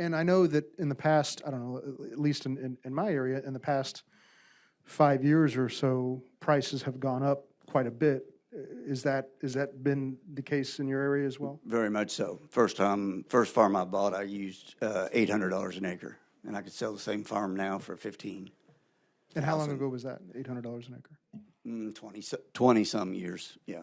And I know that in the past, I don't know, at least in my area, in the past 5 years or so, prices have gone up quite a bit. Is that been the case in your area as well? Very much so. First farm I bought, I used $800 an acre, and I could sell the same farm now for $15,000. And how long ago was that? $800 an acre? 20 some years, yeah.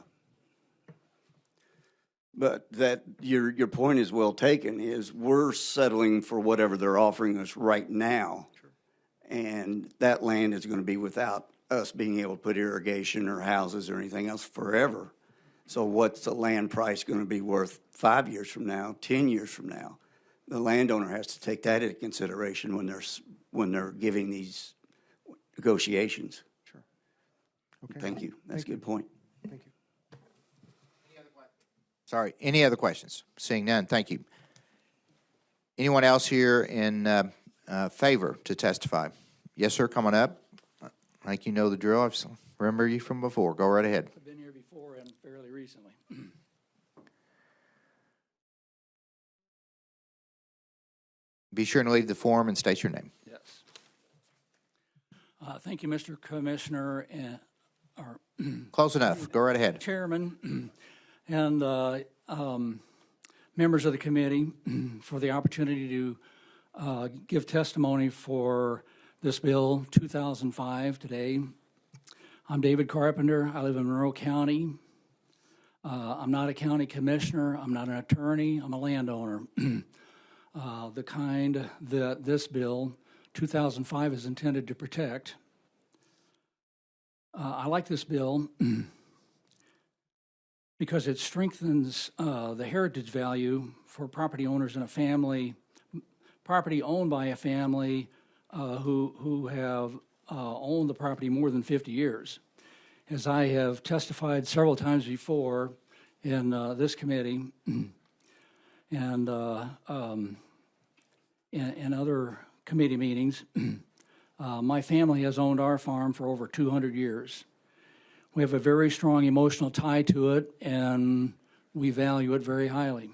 But that your point is well taken. Is we're settling for whatever they're offering us right now, sure. And that land is going to be without us being able to put irrigation or houses or anything else forever. So what's the land price going to be worth 5 years from now, 10 years from now? The landowner has to take that into consideration when they're giving these negotiations. Sure. Okay. Thank you. That's a good point. Thank you. Sorry, any other questions? Seeing none, thank you. Anyone else here in favor to testify? Yes, sir, coming up. I think you know the drill. I remember you from before. Go right ahead. I've been here before and fairly recently. Be sure to leave the form and state your name. Yes. Thank you, Mr. Commissioner. Close enough. Go right ahead. Chairman and members of the committee for the opportunity to give testimony for this bill 2005 today. I'm David Carpenter. I live in Monroe County. I'm not a county commissioner. I'm not an attorney. I'm a landowner. The kind that this bill 2005 is intended to protect. I like this bill because it strengthens the heritage value for property owners in a family, property owned by a family who have owned the property more than 50 years. As I have testified several times before in this committee and in other committee meetings, my family has owned our farm for over 200 years. We have a very strong emotional tie to it, and we value it very highly.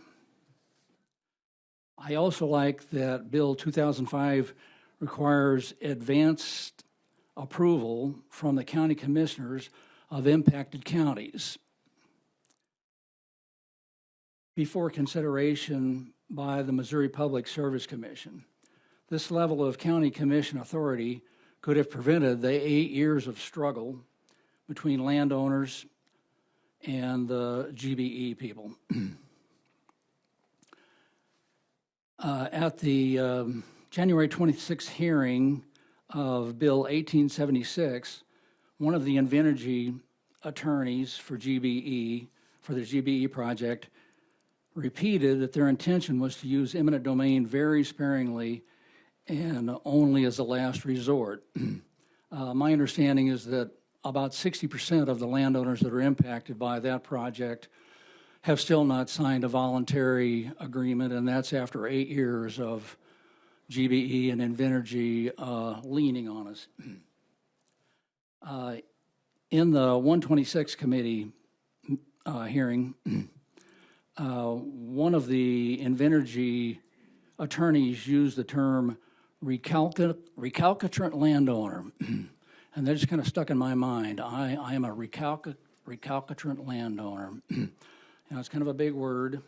I also like that Bill 2005 requires advanced approval from the county commissioners of impacted counties before consideration by the Missouri Public Service Commission. This level of county commission authority could have prevented the 8 years of struggle between landowners and the GBE people. At the January 26th hearing of Bill 1876, one of the Invenergy attorneys for GBE, for the GBE project, repeated that their intention was to use eminent domain very sparingly and only as a last resort. My understanding is that about 60% of the landowners that are impacted by that project have still not signed a voluntary agreement, and that's after 8 years of GBE and Invenergy leaning on us. In the 126 committee hearing, one of the Invenergy attorneys used the term recalcitrant landowner, and that just kind of stuck in my mind. I am a recalcitrant landowner. It's kind of a big word.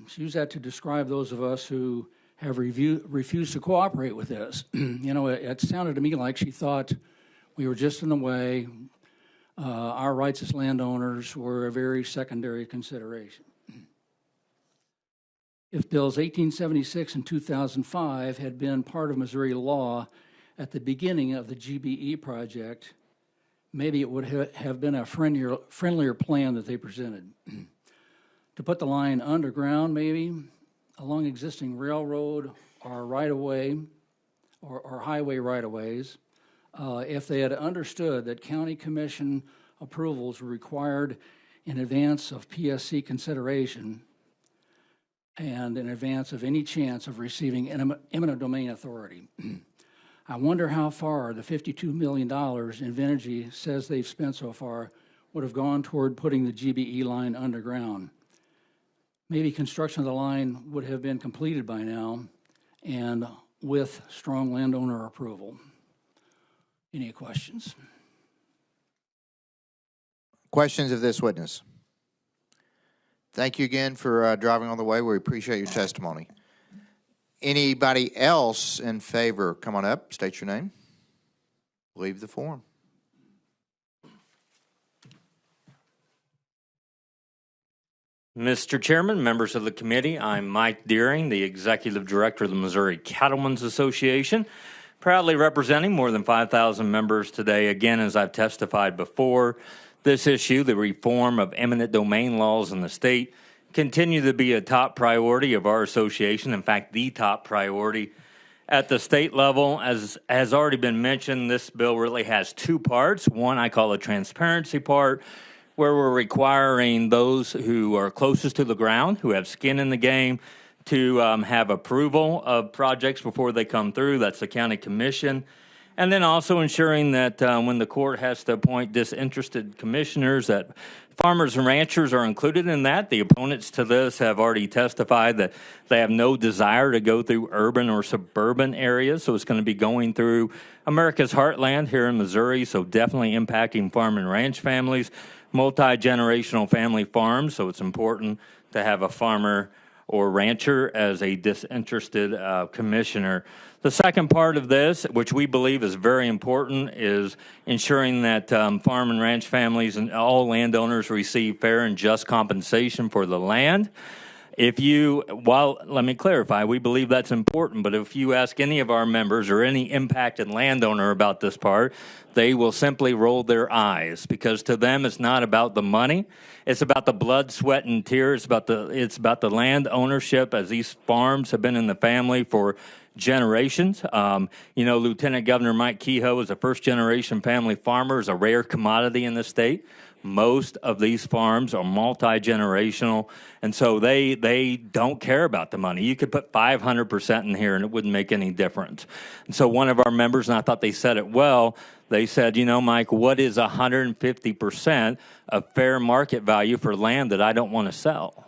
She used that to describe those of us who have refused to cooperate with this. It sounded to me like she thought we were just in the way. Our rights as landowners were a very secondary consideration. If Bills 1876 and 2005 had been part of Missouri law at the beginning of the GBE project, maybe it would have been a friendlier plan that they presented. To put the line underground, maybe, along existing railroad or right-of-way or highway right-of-ways, if they had understood that county commission approvals were required in advance of PSC consideration and in advance of any chance of receiving eminent domain authority. I wonder how far the $52 million Invenergy says they've spent so far would have gone toward putting the GBE line underground. Maybe construction of the line would have been completed by now and with strong landowner approval. Any questions? Questions of this witness? Thank you again for driving all the way. We appreciate your testimony. Anybody else in favor? Come on up, state your name. Leave the forum. Mr. Chairman, members of the committee, I'm Mike Deering, the Executive Director of the Missouri Cattlemen's Association, proudly representing more than 5,000 members today. Again, as I've testified before, this issue, the reform of eminent domain laws in the state, continue to be a top priority of our association. In fact, the top priority at the state level. As has already been mentioned, this bill really has two parts. One I call a transparency part, where we're requiring those who are closest to the ground, who have skin in the game, to have approval of projects before they come through. That's the county commission. And then also ensuring that when the court has to appoint disinterested commissioners, that farmers and ranchers are included in that. The opponents to this have already testified that they have no desire to go through urban or suburban areas, so it's going to be going through America's heartland here in Missouri, so definitely impacting farm and ranch families, multi-generational family farms, so it's important to have a farmer or rancher as a disinterested commissioner. The second part of this, which we believe is very important, is ensuring that farm and ranch families and all landowners receive fair and just compensation for the land. Let me clarify, we believe that's important, but if you ask any of our members or any impacted landowner about this part, they will simply roll their eyes, because to them it's not about the money. It's about the blood, sweat, and tears. It's about the land ownership, as these farms have been in the family for generations. Lieutenant Governor Mike Kehoe is a first-generation family farmer, is a rare commodity in the state. Most of these farms are multi-generational, and so they don't care about the money. You could put 500% in here, and it wouldn't make any difference. And so one of our members, and I thought they said it well, they said, Mike, what is 150% of fair market value for land that I don't want to sell?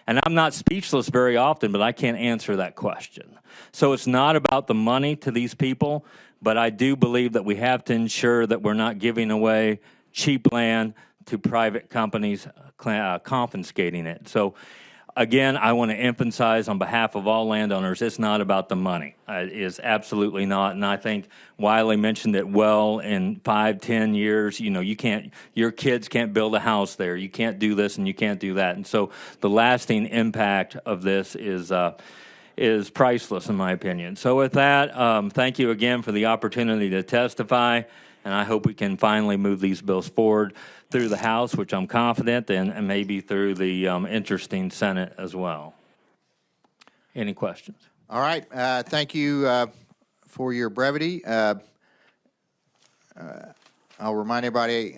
And I'm not speechless very often, but I can't answer that question. So it's not about the money to these people, but I do believe that we have to ensure that we're not giving away cheap land to private companies confiscating it. So again, I want to emphasize on behalf of all landowners, it's not about the money. It is absolutely not. And I think Wiley mentioned it well. In 5-10 years, your kids can't build a house there. You can't do this and you can't do that. And so the lasting impact of this is priceless, in my opinion. So with that, thank you again for the opportunity to testify. And I hope we can finally move these bills forward through the House, which I'm confident, and maybe through the interesting Senate as well. Any questions? All right. Thank you for your brevity. I'll remind everybody,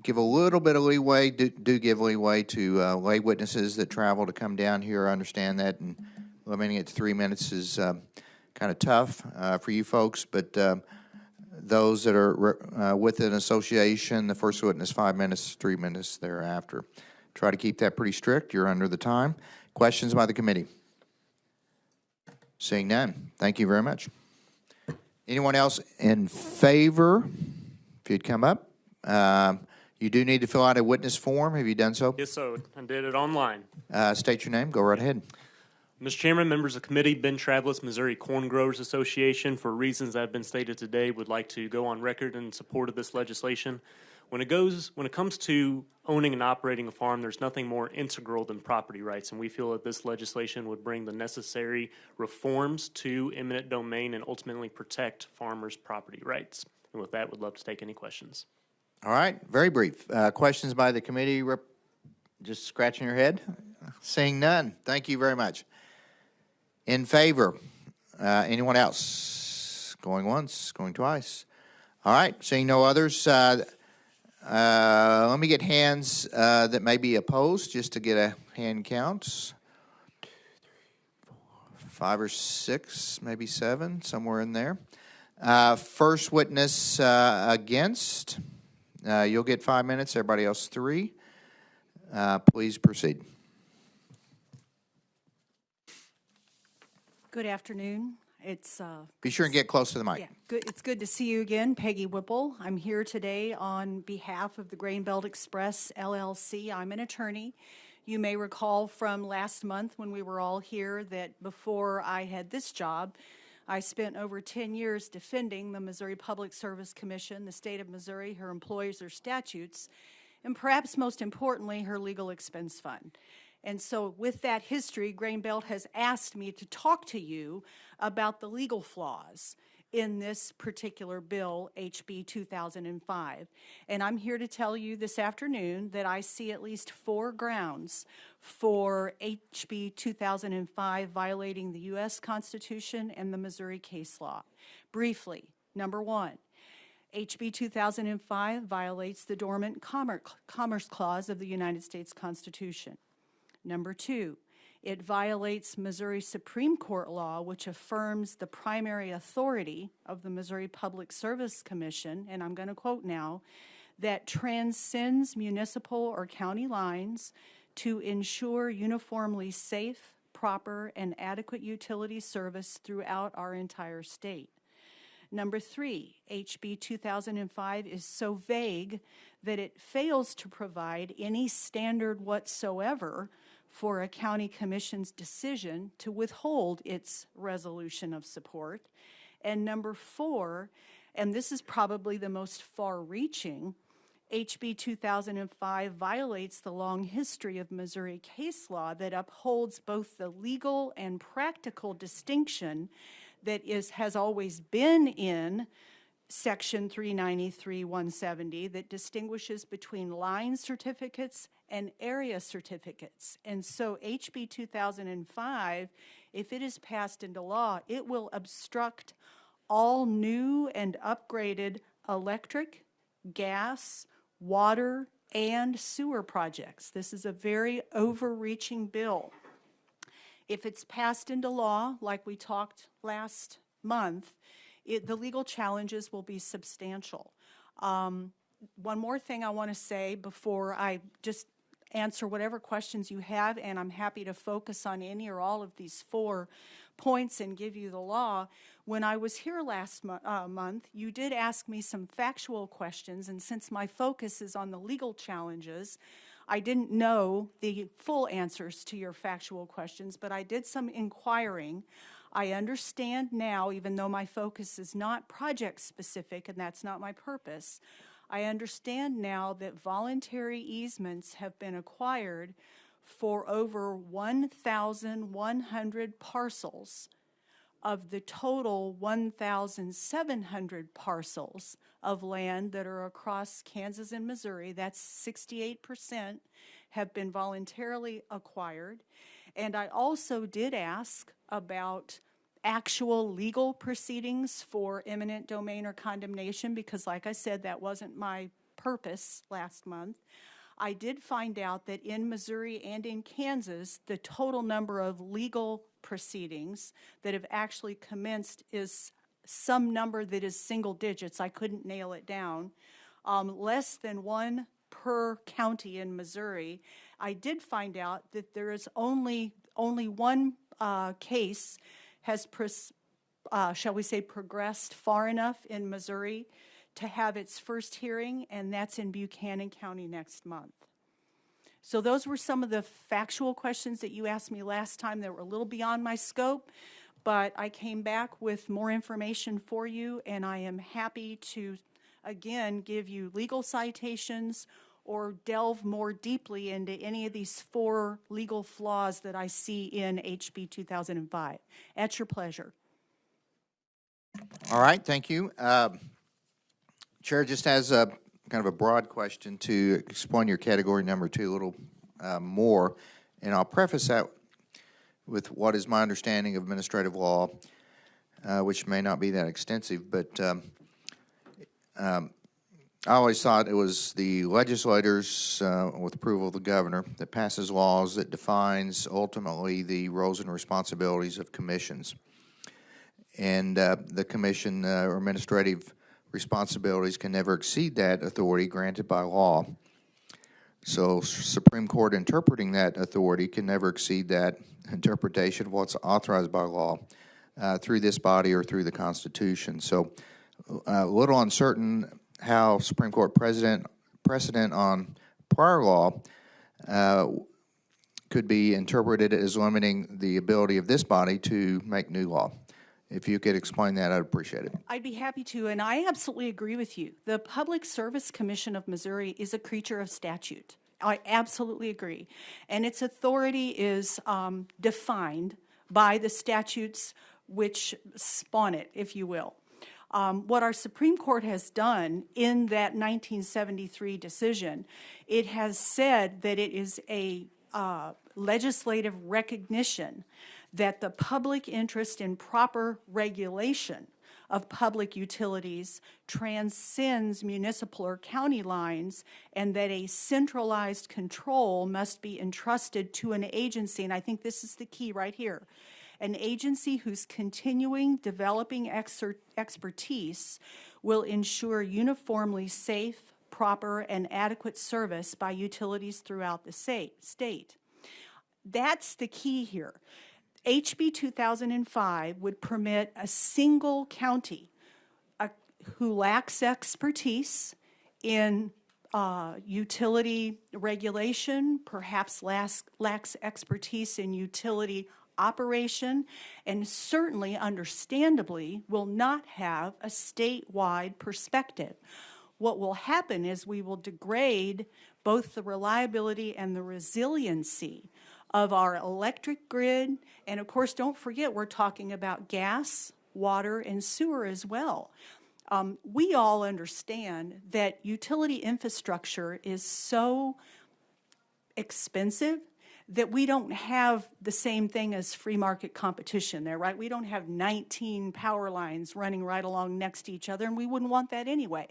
give a little bit of leeway, do give leeway to lay witnesses that travel to come down here. I understand that, and limiting it to 3 minutes is kind of tough for you folks, but those that are with an association, the first witness 5 minutes, 3 minutes thereafter. Try to keep that pretty strict. You're under the time. Questions by the committee? Seeing none. Thank you very much. Anyone else in favor? If you'd come up. You do need to fill out a witness form. Have you done so? Yes, sir. I did it online. State your name. Go right ahead. Mr. Chairman, members of the committee, Ben Travellis, Missouri Corn Growers Association, for reasons that have been stated today, would like to go on record in support of this legislation. When it comes to owning and operating a farm, there's nothing more integral than property rights, and we feel that this legislation would bring the necessary reforms to eminent domain and ultimately protect farmers' property rights. And with that, would love to take any questions. All right, very brief. Questions by the committee? Just scratching your head? Seeing none. Thank you very much. In favor? Anyone else? Going once, going twice. All right, seeing no others, Let me get hands that may be opposed, just to get a hand count. 5 or 6, maybe 7, somewhere in there. First witness against. You'll get 5 minutes. Everybody else 3. Please proceed. Good afternoon. It's Be sure and get close to the mic. yeah, good. It's good to see you again, Peggy Whipple. I'm here today on behalf of the Grain Belt Express LLC. I'm an attorney. You may recall from last month when we were all here that before I had this job, I spent over 10 years defending the Missouri Public Service Commission, the state of Missouri, her employees, her statutes, and perhaps most importantly, her legal expense fund. And so with that history, Grain Belt has asked me to talk to you about the legal flaws in this particular bill, HB 2005. And I'm here to tell you this afternoon that I see at least 4 grounds for HB 2005 violating the U.S. Constitution and the Missouri case law. Briefly, number 1, HB 2005 violates the Dormant Commerce Clause of the United States Constitution. Number 2, it violates Missouri Supreme Court law, which affirms the primary authority of the Missouri Public Service Commission, and I'm going to quote now, that transcends municipal or county lines to ensure uniformly safe, proper, and adequate utility service throughout our entire state. Number 3, HB 2005 is so vague that it fails to provide any standard whatsoever for a county commission's decision to withhold its resolution of support. And number 4, and this is probably the most far-reaching, HB 2005 violates the long history of Missouri case law that upholds both the legal and practical distinction that has always been in Section 393-170 that distinguishes between line certificates and area certificates. And so HB 2005, if it is passed into law, it will obstruct all new and upgraded electric, gas, water, and sewer projects. This is a very overreaching bill. If it's passed into law, like we talked last month, the legal challenges will be substantial. One more thing I want to say before I just answer whatever questions you have, and I'm happy to focus on any or all of these 4 points and give you the law. When I was here last month, you did ask me some factual questions, and since my focus is on the legal challenges, I didn't know the full answers to your factual questions, but I did some inquiring. I understand now, even though my focus is not project-specific, and that's not my purpose, I understand now that voluntary easements have been acquired for over 1,100 parcels of the total 1,700 parcels of land that are across Kansas and Missouri. That's 68% have been voluntarily acquired. And I also did ask about actual legal proceedings for eminent domain or condemnation because, like I said, that wasn't my purpose last month. I did find out that in Missouri and in Kansas, the total number of legal proceedings that have actually commenced is some number that is single digits. I couldn't nail it down. Less than 1 per county in Missouri. I did find out that there is only 1 case has, shall we say, progressed far enough in Missouri to have its first hearing, and that's in Buchanan County next month. So those were some of the factual questions that you asked me last time that were a little beyond my scope, but I came back with more information for you, and I am happy to, again, give you legal citations or delve more deeply into any of these 4 legal flaws that I see in HB 2005. At your pleasure. All right, thank you. Chair just has a kind of a broad question to explain your category number 2 a little more, and I'll preface that with what is my understanding of administrative law, which may not be that extensive, but I always thought it was the legislators, with approval of the governor, that passes laws that defines ultimately the roles and responsibilities of commissions. And the commission or administrative responsibilities can never exceed that authority granted by law. So Supreme Court interpreting that authority can never exceed that interpretation of what's authorized by law through this body or through the Constitution. So a little uncertain how Supreme Court precedent on prior law could be interpreted as limiting the ability of this body to make new law. If you could explain that, I'd appreciate it. I'd be happy to, and I absolutely agree with you. The Public Service Commission of Missouri is a creature of statute. I absolutely agree. And its authority is defined by the statutes which spawn it, if you will. What our Supreme Court has done in that 1973 decision, it has said that it is a legislative recognition that the public interest in proper regulation of public utilities transcends municipal or county lines, and that a centralized control must be entrusted to an agency, and I think this is the key right here, an agency whose continuing developing expertise will ensure uniformly safe, proper, and adequate service by utilities throughout the state. That's the key here. HB 2005 would permit a single county who lacks expertise in utility regulation, perhaps lacks expertise in utility operation, and certainly, understandably, will not have a statewide perspective. What will happen is we will degrade both the reliability and the resiliency of our electric grid, and of course, don't forget, we're talking about gas, water, and sewer as well. We all understand that utility infrastructure is so expensive that we don't have the same thing as free market competition there, right? We don't have 19 power lines running right along next to each other, and we wouldn't want that anyway.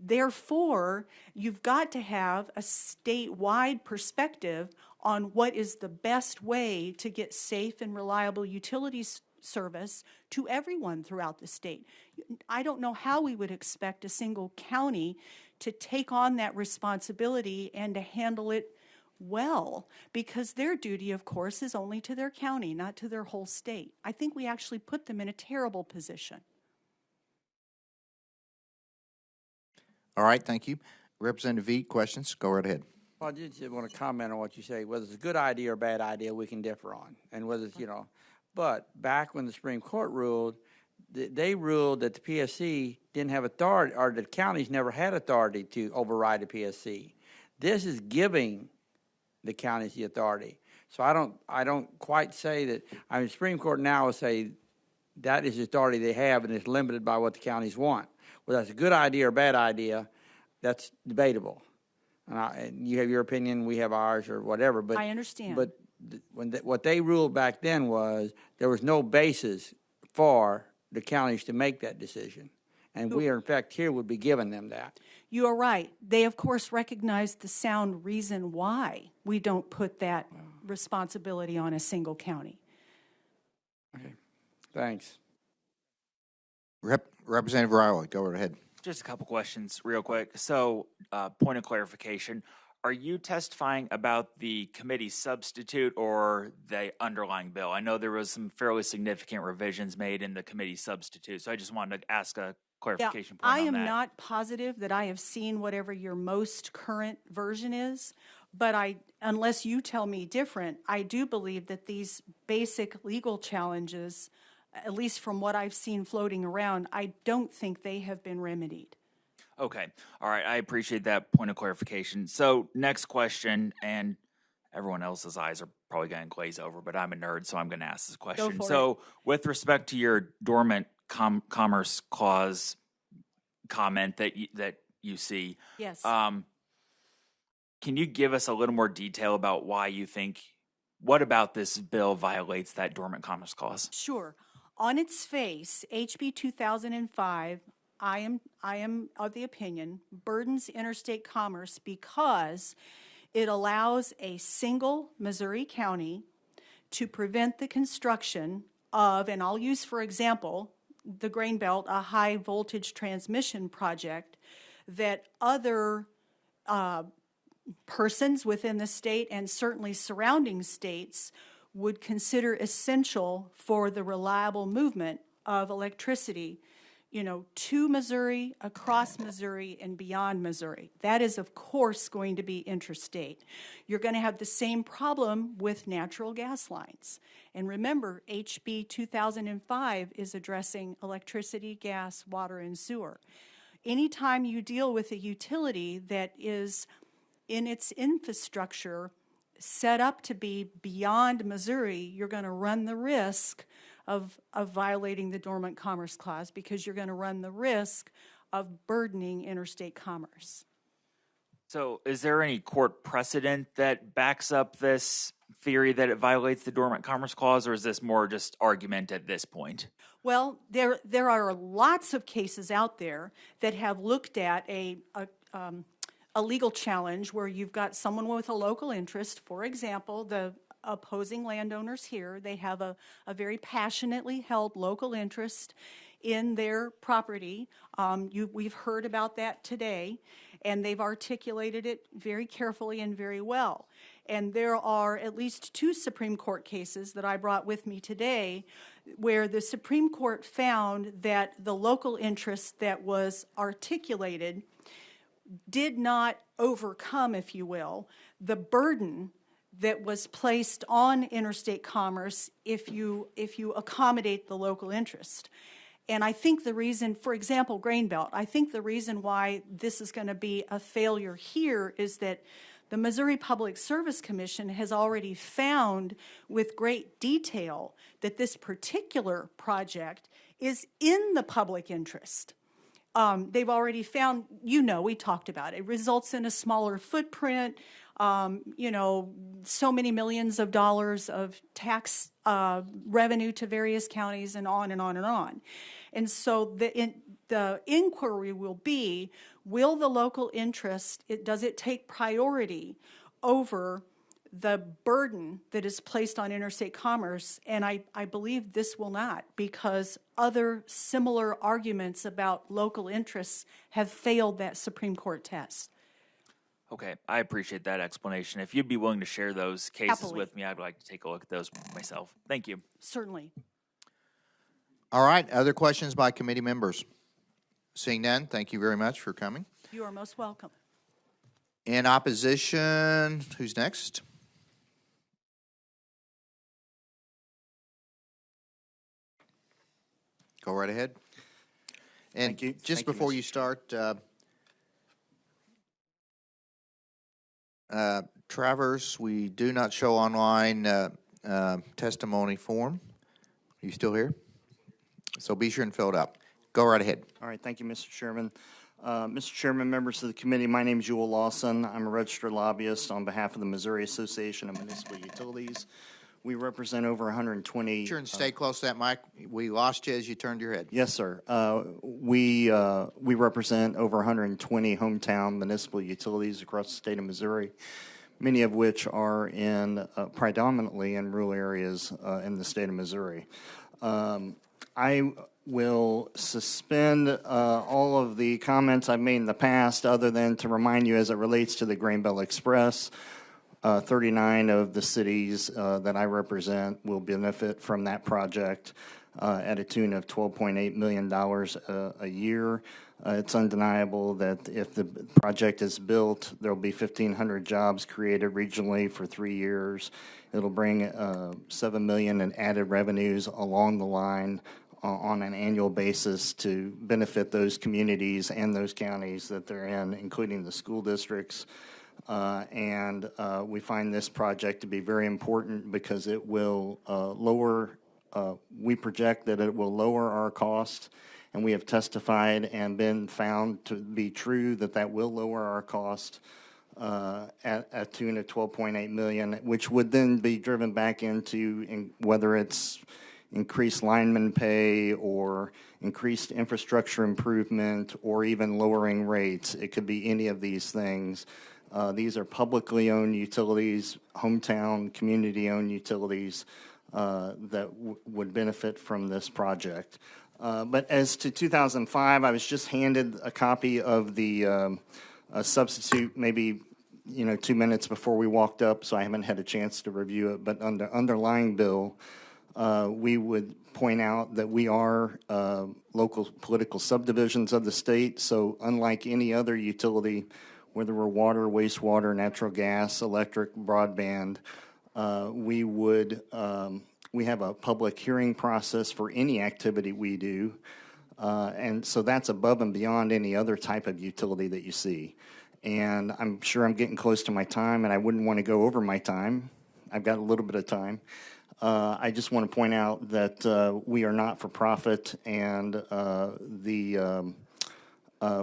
Therefore, you've got to have a statewide perspective on what is the best way to get safe and reliable utilities service to everyone throughout the state. I don't know how we would expect a single county to take on that responsibility and to handle it well, because their duty, of course, is only to their county, not to their whole state. I think we actually put them in a terrible position. All right, thank you. Representative Veet, questions? Go right ahead. Well, I just want to comment on what you say. Whether it's a good idea or a bad idea, we can differ on. And whether it's, but back when the Supreme Court ruled, they ruled that the PSC didn't have authority, or the counties never had authority to override the PSC. This is giving the counties the authority. So I don't quite say that. I mean, the Supreme Court now will say that is the authority they have, and it's limited by what the counties want. Whether that's a good idea or a bad idea, that's debatable. And you have your opinion, we have ours, or whatever. But I understand. But what they ruled back then was there was no basis for the counties to make that decision. And we, in fact, here would be giving them that. You are right. They, of course, recognize the sound reason why we don't put that responsibility on a single county. Okay. Thanks. Representative Riley, go right ahead. Just a couple questions real quick. So, point of clarification, are you testifying about the committee substitute or the underlying bill? I know there was some fairly significant revisions made in the committee substitute, so I just wanted to ask a clarification point on that. I am not positive that I have seen whatever your most current version is, but unless you tell me different, I do believe that these basic legal challenges, at least from what I've seen floating around, I don't think they have been remedied. Okay. All right. I appreciate that point of clarification. So next question, and everyone else's eyes are probably going to glaze over, but I'm a nerd, so I'm going to ask this question. So with respect to your dormant commerce clause comment that you see, yes. Can you give us a little more detail about why you think, what about this bill violates that dormant commerce clause? Sure. On its face, HB 2005, I am of the opinion, burdens interstate commerce because it allows a single Missouri county to prevent the construction of, and I'll use for example, the Grain Belt, a high voltage transmission project that other persons within the state and certainly surrounding states would consider essential for the reliable movement of electricity, to Missouri, across Missouri, and beyond Missouri. That is, of course, going to be interstate. You're going to have the same problem with natural gas lines. And remember, HB 2005 is addressing electricity, gas, water, and sewer. Anytime you deal with a utility that is in its infrastructure set up to be beyond Missouri, you're going to run the risk of violating the Dormant Commerce Clause because you're going to run the risk of burdening interstate commerce. So is there any court precedent that backs up this theory that it violates the Dormant Commerce Clause, or is this more just argument at this point? Well, there are lots of cases out there that have looked at a legal challenge where you've got someone with a local interest. For example, the opposing landowners here, they have a very passionately held local interest in their property. We've heard about that today, and they've articulated it very carefully and very well. And there are at least 2 Supreme Court cases that I brought with me today where the Supreme Court found that the local interest that was articulated did not overcome, if you will, the burden that was placed on interstate commerce if you accommodate the local interest. And I think the reason, for example, Grain Belt, I think the reason why this is going to be a failure here is that the Missouri Public Service Commission has already found with great detail that this particular project is in the public interest. They've already found, we talked about it. It results in a smaller footprint, so many millions of dollars of tax revenue to various counties, and on and on and on. And so the inquiry will be, will the local interest, does it take priority over the burden that is placed on interstate commerce? And I believe this will not, because other similar arguments about local interests have failed that Supreme Court test. Okay, I appreciate that explanation. If you'd be willing to share those cases Happily. with me, I'd like to take a look at those myself. Thank you. Certainly. All right, other questions by committee members? Seeing none, thank you very much for coming. You are most welcome. In opposition, who's next? Go right ahead. And Thank you. just Thank you, before Mr. you start, Travers, we do not show online testimony form. Are you still here? So be sure and fill it up. Go right ahead. All right, thank you, Mr. Chairman. Mr. Chairman, members of the committee, my name is Jewel Lawson. I'm a registered lobbyist on behalf of the Missouri Association of Municipal Utilities. We represent over 120. Be sure and stay close to that mic. We lost you as you turned your head. Yes, sir. We represent over 120 hometown municipal utilities across the state of Missouri, many of which are in predominantly in rural areas in the state of Missouri. I will suspend all of the comments I've made in the past, other than to remind you as it relates to the Grain Belt Express. 39 of the cities that I represent will benefit from that project at a tune of $12.8 million a year. It's undeniable that if the project is built, there will be 1,500 jobs created regionally for 3 years. It'll bring $7 million in added revenues along the line on an annual basis to benefit those communities and those counties that they're in, including the school districts. And we find this project to be very important because it will we project that it will lower our cost, and we have testified and been found to be true that will lower our cost at a tune of $12.8 million, which would then be driven back into whether it's increased lineman pay or increased infrastructure improvement, or even lowering rates. It could be any of these things. These are publicly owned utilities, hometown, community-owned utilities that would benefit from this project. But as to 2005, I was just handed a copy of the substitute maybe 2 minutes before we walked up, so I haven't had a chance to review it. But under underlying bill, we would point out that we are local political subdivisions of the state, so unlike any other utility, whether we're water, wastewater, natural gas, electric, broadband, we have a public hearing process for any activity we do, and so that's above and beyond any other type of utility that you see. And I'm sure I'm getting close to my time, and I wouldn't want to go over my time. I've got a little bit of time. I just want to point out that we are not for profit, and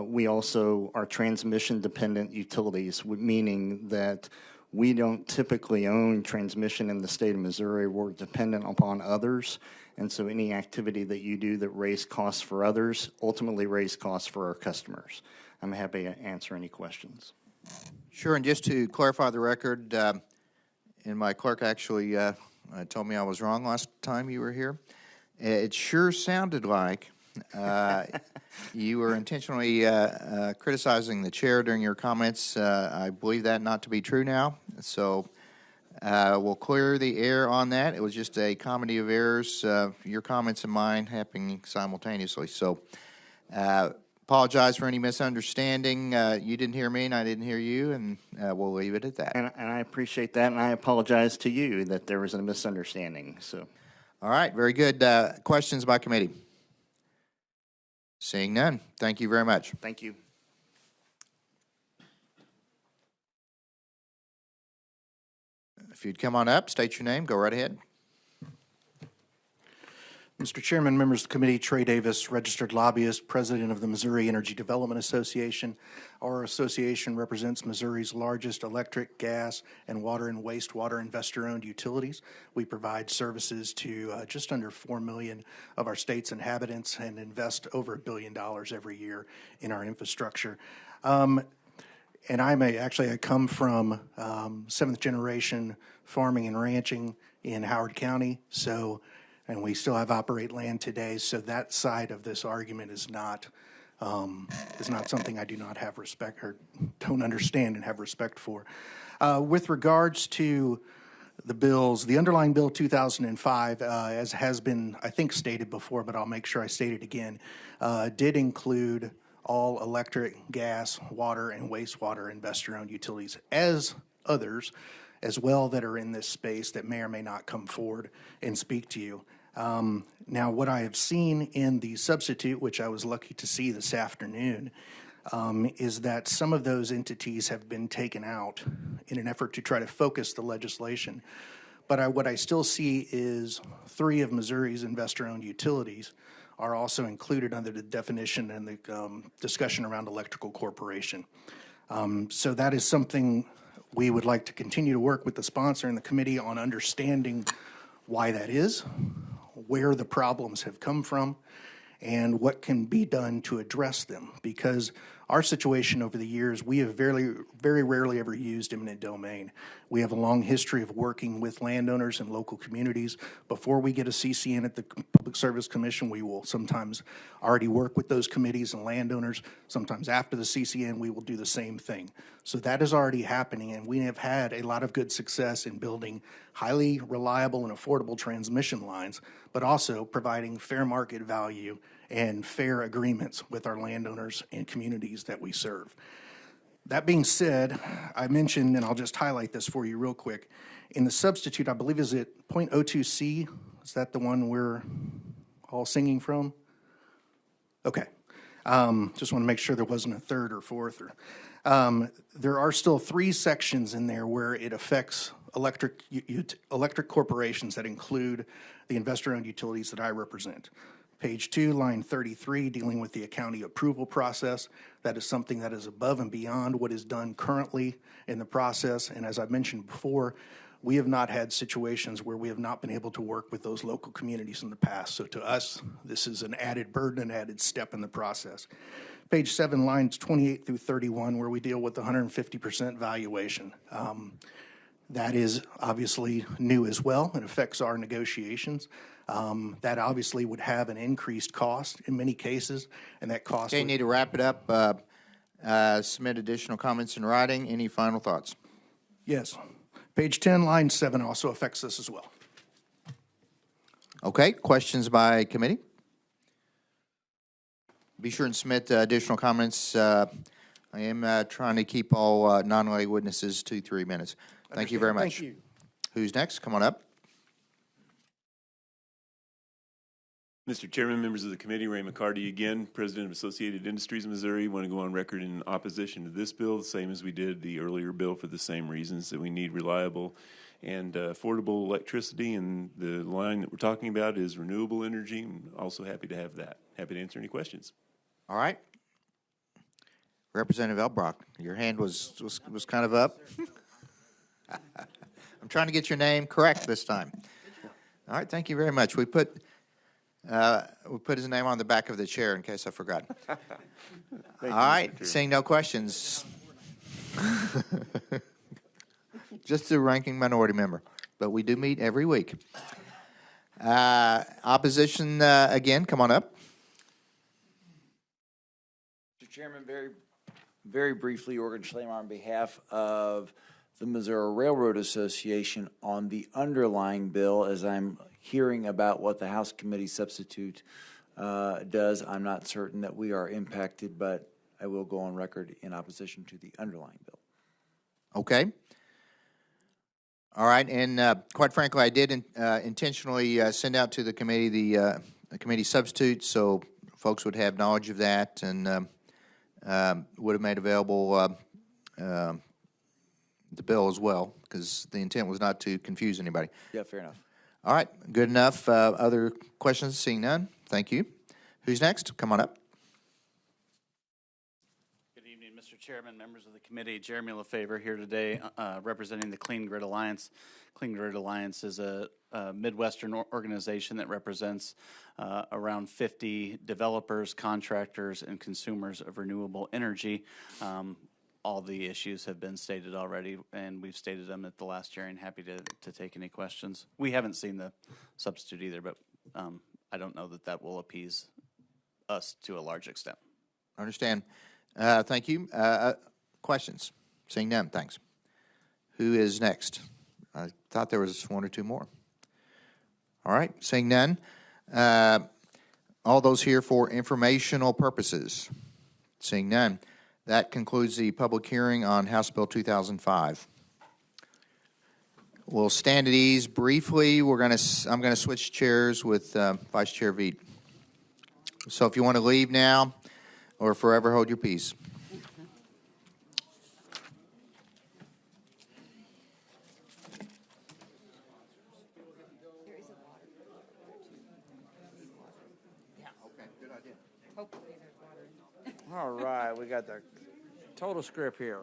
we also are transmission-dependent utilities, meaning that we don't typically own transmission in the state of Missouri. We're dependent upon others, and so any activity that you do that raise costs for others ultimately raise costs for our customers. I'm happy to answer any questions. Sure, and just to clarify the record, and my clerk actually told me I was wrong last time you were here. It sure sounded like you were intentionally criticizing the chair during your comments. I believe that not to be true now, so we'll clear the air on that. It was just a comedy of errors, your comments and mine happening simultaneously. So apologize for any misunderstanding. You didn't hear me and I didn't hear you, and we'll leave it at that. And I appreciate that, and I apologize to you that there was a misunderstanding. So, all right, very good. Questions by committee? Seeing none, thank you very much. Thank you. If you'd come on up, state your name, go right ahead. Mr. Chairman, members of the committee, Trey Davis, registered lobbyist, president of the Missouri Energy Development Association. Our association represents Missouri's largest electric, gas, and water and wastewater investor-owned utilities. We provide services to just under 4 million of our state's inhabitants and invest over $1 billion every year in our infrastructure. And I come from seventh generation farming and ranching in Howard County, and we still have operate land today, so that side of this argument is not something I do not have respect or don't understand and have respect for. With regards to the bills, the underlying bill 2005, as has been, I think, stated before, but I'll make sure I state it again, did include all electric, gas, water, and wastewater investor-owned utilities, as others as well that are in this space that may or may not come forward and speak to you. Now, what I have seen in the substitute, which I was lucky to see this afternoon, is that some of those entities have been taken out in an effort to try to focus the legislation. But what I still see is 3 of Missouri's investor-owned utilities are also included under the definition and the discussion around electrical corporation. So that is something we would like to continue to work with the sponsor and the committee on understanding why that is, where the problems have come from, and what can be done to address them. Because our situation over the years, we have very, very rarely ever used eminent domain. We have a long history of working with landowners and local communities. Before we get a CCN at the Public Service Commission, we will sometimes already work with those committees and landowners. Sometimes after the CCN, we will do the same thing. So that is already happening, and we have had a lot of good success in building highly reliable and affordable transmission lines, but also providing fair market value and fair agreements with our landowners and communities that we serve. That being said, I mentioned, and I'll just highlight this for you real quick, in the substitute, I believe, is it 0.02C? Is that the one we're all singing from? Okay. Just want to make sure there wasn't a third or fourth. There are still 3 sections in there where it affects electric corporations that include the investor-owned utilities that I represent. Page 2, line 33, dealing with the county approval process. That is something that is above and beyond what is done currently in the process. And as I mentioned before, we have not had situations where we have not been able to work with those local communities in the past. So to us, this is an added burden, an added step in the process. Page 7, lines 28 through 31, where we deal with the 150% valuation. That is obviously new as well. It affects our negotiations. That obviously would have an increased cost in many cases, and that cost. Okay, you need to wrap it up. Submit additional comments in writing. Any final thoughts? Yes. Page 10, line 7 also affects this as well. Okay, questions by committee? Be sure and submit additional comments. I am trying to keep all non-lay witnesses to 3 minutes. Thank you very much. Thank you. Who's next? Come on up. Mr. Chairman, members of the committee, Ray McCarty again, President of Associated Industries of Missouri. Want to go on record in opposition to this bill, the same as we did the earlier bill, for the same reasons that we need reliable and affordable electricity, and the line that we're talking about is renewable energy. I'm also happy to have that. Happy to answer any questions. All right. Representative Elbrock, your hand was kind of up. I'm trying to get your name correct this time. All right, thank you very much. We put his name on the back of the chair in case I forgot. All right, seeing no questions. Just a ranking minority member, but we do meet every week. Opposition, again, come on up. Mr. Chairman, very briefly, Organ Schlemeier on behalf of the Missouri Railroad Association on the underlying bill. As I'm hearing about what the House Committee substitute does, I'm not certain that we are impacted, but I will go on record in opposition to the underlying bill. Okay. All right, and quite frankly, I did intentionally send out to the committee the committee substitute so folks would have knowledge of that, and would have made available the bill as well, because the intent was not to confuse anybody. Yeah, fair enough. All right, good enough. Other questions? Seeing none, thank you. Who's next? Come on up. Good evening, Mr. Chairman, members of the committee. Jeremy LaFavor here today, representing the Clean Grid Alliance. Clean Grid Alliance is a Midwestern organization that represents around 50 developers, contractors, and consumers of renewable energy. All the issues have been stated already, and we've stated them at the last hearing. Happy to take any questions. We haven't seen the substitute either, but I don't know that will appease us to a large extent. I understand. Thank you. Questions? Seeing none, thanks. Who is next? I thought there was one or two more. All right, seeing none. All those here for informational purposes? Seeing none. That concludes the public hearing on House Bill 2005. We'll stand at ease briefly. I'm going to switch chairs with Vice Chair Veet. So if you want to leave now or forever hold your peace. All right, we got the total script here.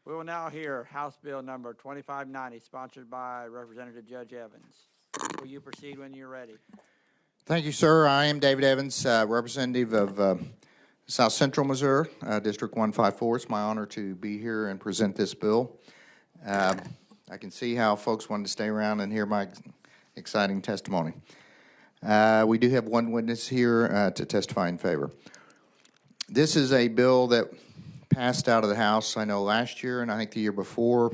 We will now hear House Bill number 2590, sponsored by Representative Judge Evans. Will you proceed when you're ready? Thank you, sir. I am David Evans, representative of South Central Missouri, District 154. It's my honor to be here and present this bill. I can see how folks wanted to stay around and hear my exciting testimony. We do have one witness here to testify in favor. This is a bill that passed out of the House, I know, last year and I think the year before,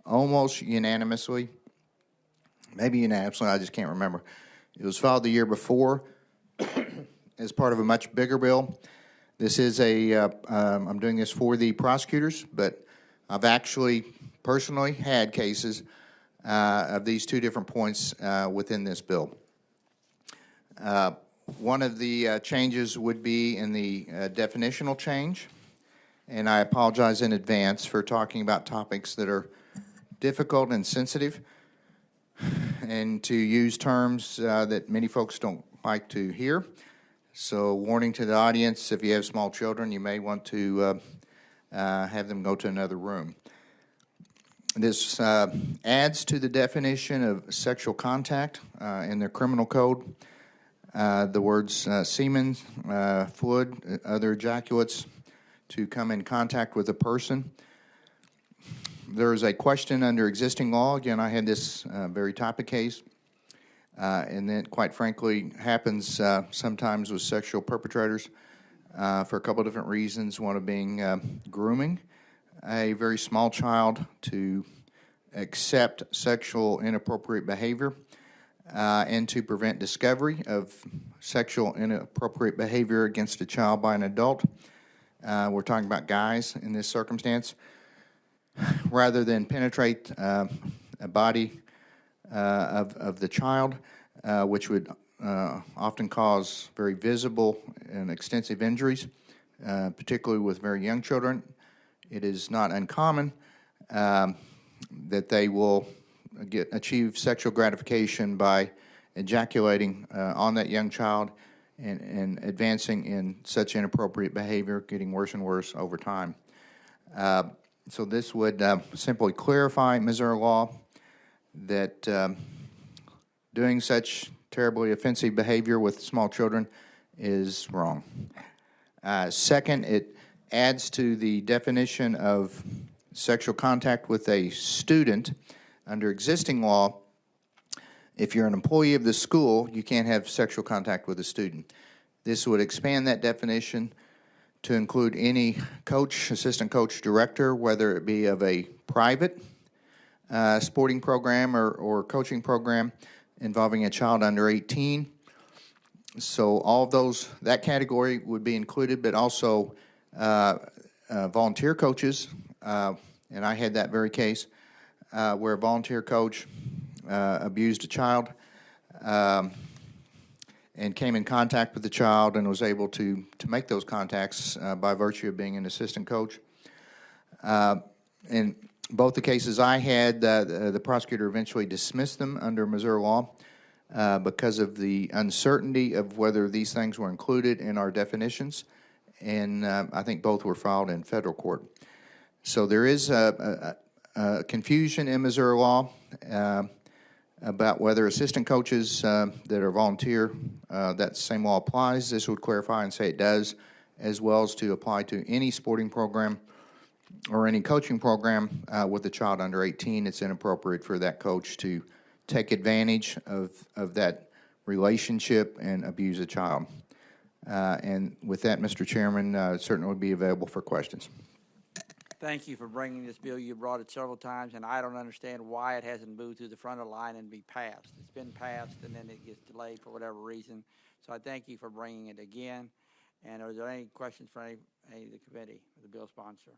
almost unanimously. Maybe unanimously, I just can't remember. It was filed the year before as part of a much bigger bill. This is I'm doing this for the prosecutors, but I've actually personally had cases of these two different points within this bill. One of the changes would be in the definitional change, and I apologize in advance for talking about topics that are difficult and sensitive, and to use terms that many folks don't like to hear. So warning to the audience, if you have small children, you may want to have them go to another room. This adds to the definition of sexual contact in their criminal code. The words semen, fluid, other ejaculates to come in contact with a person. There is a question under existing law. Again, I had this very type of case, and that, quite frankly, happens sometimes with sexual perpetrators for a couple of different reasons. One of being grooming a very small child to accept sexual inappropriate behavior, and to prevent discovery of sexual inappropriate behavior against a child by an adult. We're talking about guys in this circumstance. Rather than penetrate a body of the child, which would often cause very visible and extensive injuries, particularly with very young children, it is not uncommon that they will achieve sexual gratification by ejaculating on that young child and advancing in such inappropriate behavior, getting worse and worse over time. So this would simply clarify Missouri law that doing such terribly offensive behavior with small children is wrong. Second, it adds to the definition of sexual contact with a student. Under existing law, if you're an employee of the school, you can't have sexual contact with a student. This would expand that definition to include any coach, assistant coach, director, whether it be of a private sporting program or coaching program involving a child under 18. So all of those, that category would be included, but also volunteer coaches, and I had that very case where a volunteer coach abused a child and came in contact with the child and was able to make those contacts by virtue of being an assistant coach. In both the cases I had, the prosecutor eventually dismissed them under Missouri law because of the uncertainty of whether these things were included in our definitions, and I think both were filed in federal court. So there is a confusion in Missouri law about whether assistant coaches that are volunteer, that same law applies. This would clarify and say it does, as well as to apply to any sporting program or any coaching program with a child under 18. It's inappropriate for that coach to take advantage of that relationship and abuse a child. And with that, Mr. Chairman, it certainly would be available for questions. Thank you for bringing this bill. You brought it several times, and I don't understand why it hasn't moved through the front of the line and be passed. It's been passed, and then it gets delayed for whatever reason. So I thank you for bringing it again. And are there any questions for any of the committee or the bill sponsor?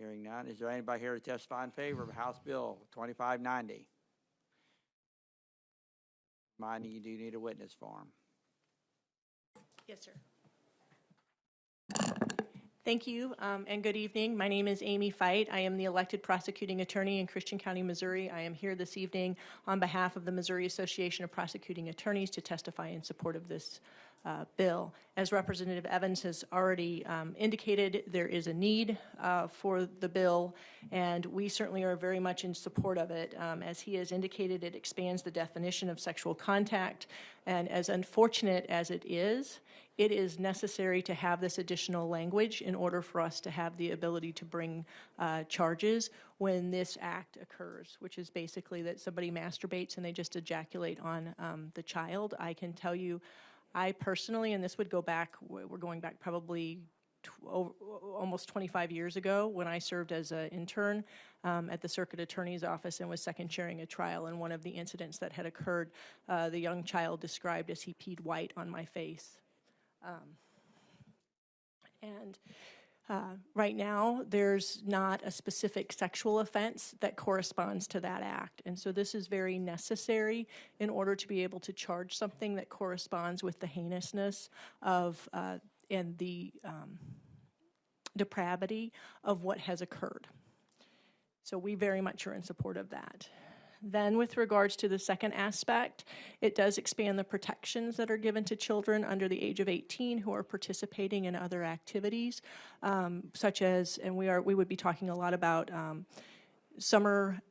Hearing none. Is there anybody here to testify in favor of House Bill 2590? Mind you do need a witness form. Yes, sir. Thank you, and good evening. My name is Amy Feit. I am the elected prosecuting attorney in Christian County, Missouri. I am here this evening on behalf of the Missouri Association of Prosecuting Attorneys to testify in support of this bill. As Representative Evans has already indicated, there is a need for the bill, and we certainly are very much in support of it. As he has indicated, it expands the definition of sexual contact, and as unfortunate as it is, it is necessary to have this additional language in order for us to have the ability to bring charges when this act occurs, which is basically that somebody masturbates and they just ejaculate on the child. I can tell you, I personally, and this would go back, we're going back probably almost 25 years ago when I served as an intern at the circuit attorney's office and was second chairing a trial. And one of the incidents that had occurred, the young child described as he peed white on my face. Right now, there's not a specific sexual offense that corresponds to that act. And so this is very necessary in order to be able to charge something that corresponds with the heinousness of and the depravity of what has occurred. So we very much are in support of that. Then with regards to the second aspect, it does expand the protections that are given to children under the age of 18 who are participating in other activities, such as, and we would be talking a lot about summer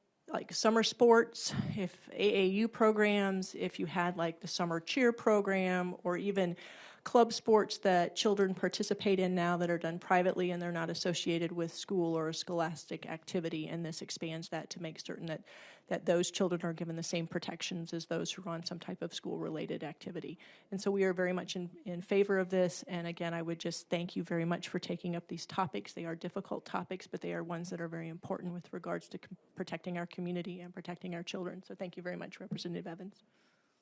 sports, if AAU programs, if you had like the summer cheer program, or even club sports that children participate in now that are done privately and they're not associated with school or a scholastic activity, and this expands that to make certain that those children are given the same protections as those who are on some type of school-related activity. And so we are very much in favor of this, and again, I would just thank you very much for taking up these topics. They are difficult topics, but they are ones that are very important with regards to protecting our community and protecting our children. So thank you very much, Representative Evans.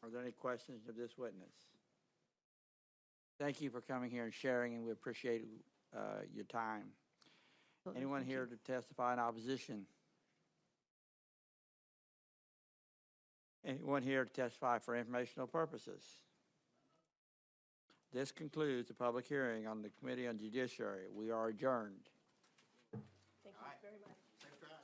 Are there any questions of this witness? Thank you for coming here and sharing, and we appreciate your time. Anyone here to testify in opposition? Anyone here to testify for informational purposes? This concludes the public hearing on the Committee on Judiciary. We are adjourned. Thank you very much.